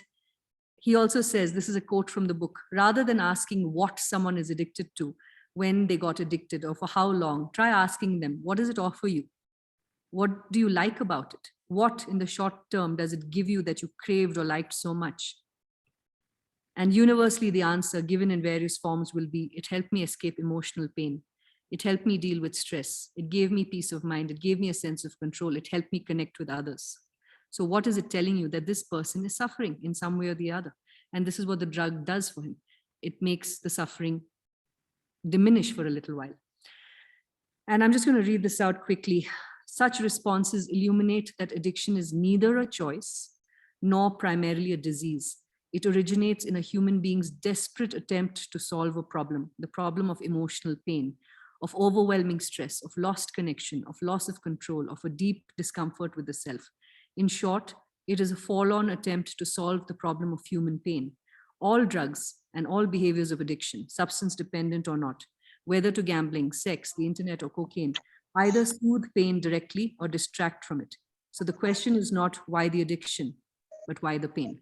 he also says, this is a quote from the book, rather than asking what someone is addicted to, when they got addicted or for how long, try asking them, what does it offer you? What do you like about it? What in the short term does it give you that you craved or liked so much? And universally, the answer given in various forms will be, it helped me escape emotional pain. It helped me deal with stress. It gave me peace of mind. It gave me a sense of control. It helped me connect with others. So what is it telling you? That this person is suffering in some way or the other. And this is what the drug does for him. It makes the suffering diminish for a little while. And I'm just going to read this out quickly. Such responses illuminate that addiction is neither a choice nor primarily a disease. It originates in a human being's desperate attempt to solve a problem, the problem of emotional pain, of overwhelming stress, of lost connection, of loss of control, of a deep discomfort with the self. In short, it is a forlorn attempt to solve the problem of human pain. All drugs and all behaviors of addiction, substance dependent or not, whether to gambling, sex, the internet, or cocaine, either soothe pain directly or distract from it. So the question is not why the addiction, but why the pain.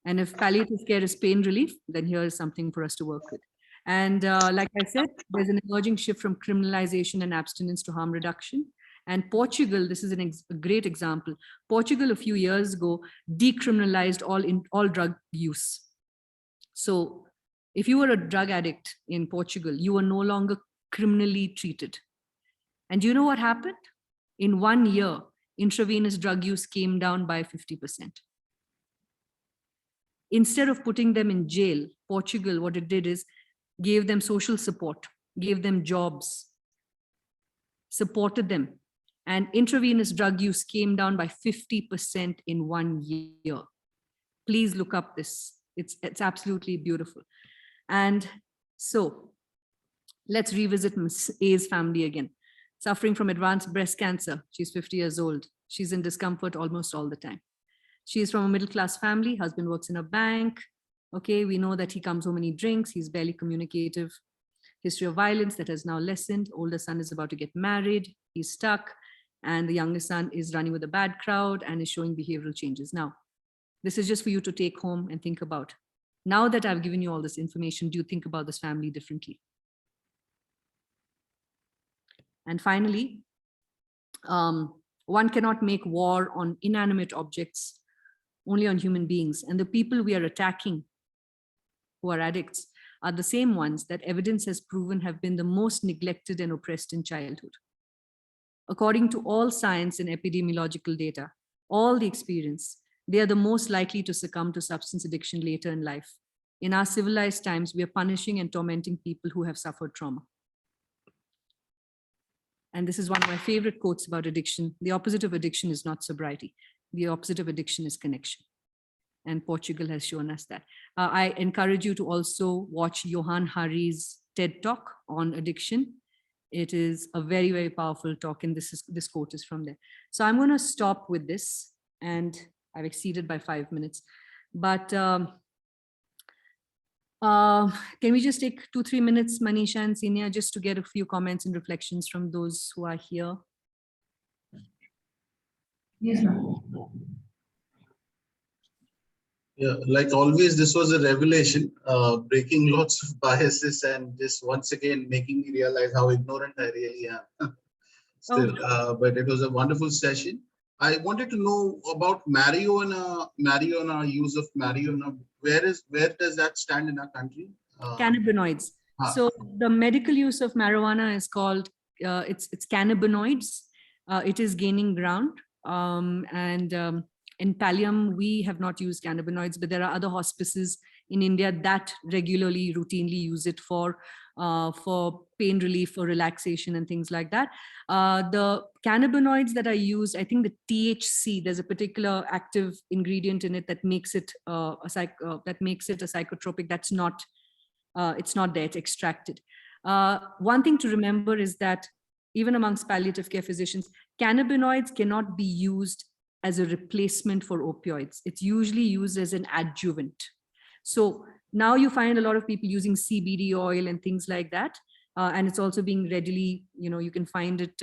And if palliative care is pain relief, then here is something for us to work with. And like I said, there's an emerging shift from criminalization and abstinence to harm reduction. And Portugal, this is a great example. Portugal a few years ago decriminalized all drug use. So if you were a drug addict in Portugal, you were no longer criminally treated. And do you know what happened? In 1 year, intravenous drug use came down by 50%. Instead of putting them in jail, Portugal, what it did is gave them social support, gave them jobs, supported them. And intravenous drug use came down by 50% in 1 year. Please look up this. It's absolutely beautiful. And so let's revisit Ms. A's family again. Suffering from advanced breast cancer. She's 50 years old. She's in discomfort almost all the time. She's from a middle-class family. Husband works in a bank. Okay, we know that he comes home and he drinks. He's barely communicative. History of violence that has now lessened. Older son is about to get married. He's stuck. And the youngest son is running with a bad crowd and is showing behavioral changes. Now, this is just for you to take home and think about. Now that I've given you all this information, do you think about this family differently? And finally, one cannot make war on inanimate objects, only on human beings. And the people we are attacking who are addicts are the same ones that evidence has proven have been the most neglected and oppressed in childhood. According to all science and epidemiological data, all the experience, they are the most likely to succumb to substance addiction later in life. In our civilized times, we are punishing and tormenting people who have suffered trauma. And this is one of my favorite quotes about addiction. The opposite of addiction is not sobriety. The opposite of addiction is connection. And Portugal has shown us that. I encourage you to also watch Johan Hari's TED Talk on addiction. It is a very, very powerful talk, and this quote is from there. So I'm going to stop with this, and I've exceeded by 5 minutes. But can we just take 2-3 minutes, Manisha and Senior, just to get a few comments and reflections from those who are here? Yes, ma'am. Yeah, like always, this was a revelation, breaking lots of biases and just once again making me realize how ignorant I really am. Still, but it was a wonderful session. I wanted to know about marijuana, use of marijuana. Where does that stand in our country? Cannabinoids. So the medical use of marijuana is called, it's cannabinoids. It is gaining ground. In Pallium, we have not used cannabinoids, but there are other hospices in India that regularly, routinely use it for pain relief, for relaxation and things like that. The cannabinoids that are used, I think the THC, there's a particular active ingredient in it that makes it a psychotropic. That's not, it's not there, it's extracted. One thing to remember is that even amongst palliative care physicians, cannabinoids cannot be used as a replacement for opioids. It's usually used as an adjuvant. So now you find a lot of people using CBD oil and things like that. And it's also being readily, you can find it,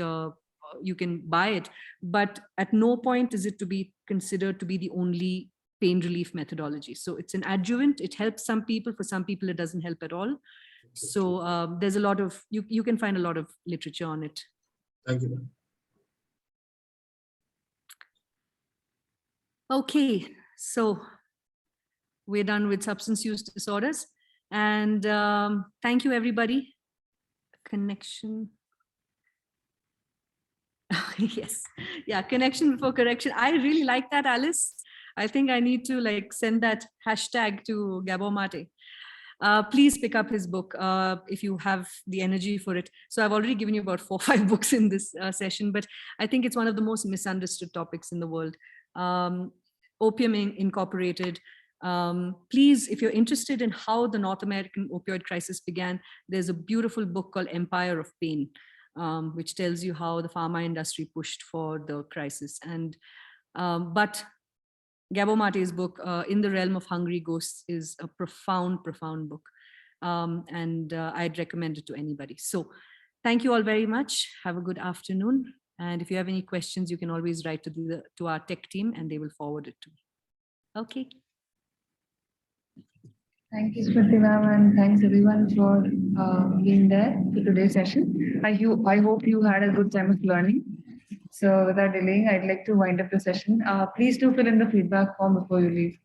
you can buy it, but at no point is it to be considered to be the only pain relief methodology. So it's an adjuvant. It helps some people. For some people, it doesn't help at all. So there's a lot of, you can find a lot of literature on it. Thank you, ma'am. Okay, so we're done with substance use disorders. And thank you, everybody. Connection. Yes, yeah, connection before correction. I really like that, Alice. I think I need to send that hashtag to Gabor Mate. Please pick up his book if you have the energy for it. So I've already given you about 4 or 5 books in this session, but I think it's one of the most misunderstood topics in the world. Opium Incorporated. Please, if you're interested in how the North American opioid crisis began, there's a beautiful book called Empire of Pain, which tells you how the pharma industry pushed for the crisis. And but Gabor Mate's book, In the Realm of Hungry Ghosts, is a profound, profound book. And I'd recommend it to anybody. So thank you all very much. Have a good afternoon. And if you have any questions, you can always write to our tech team and they will forward it to me. Okay. Thank you, Smriti ma'am, and thanks everyone for being there for today's session. I hope you had a good time of learning. So without delaying, I'd like to wind up the session. Please do fill in the feedback form before you leave.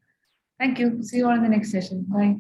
Thank you. See you all in the next session. Bye.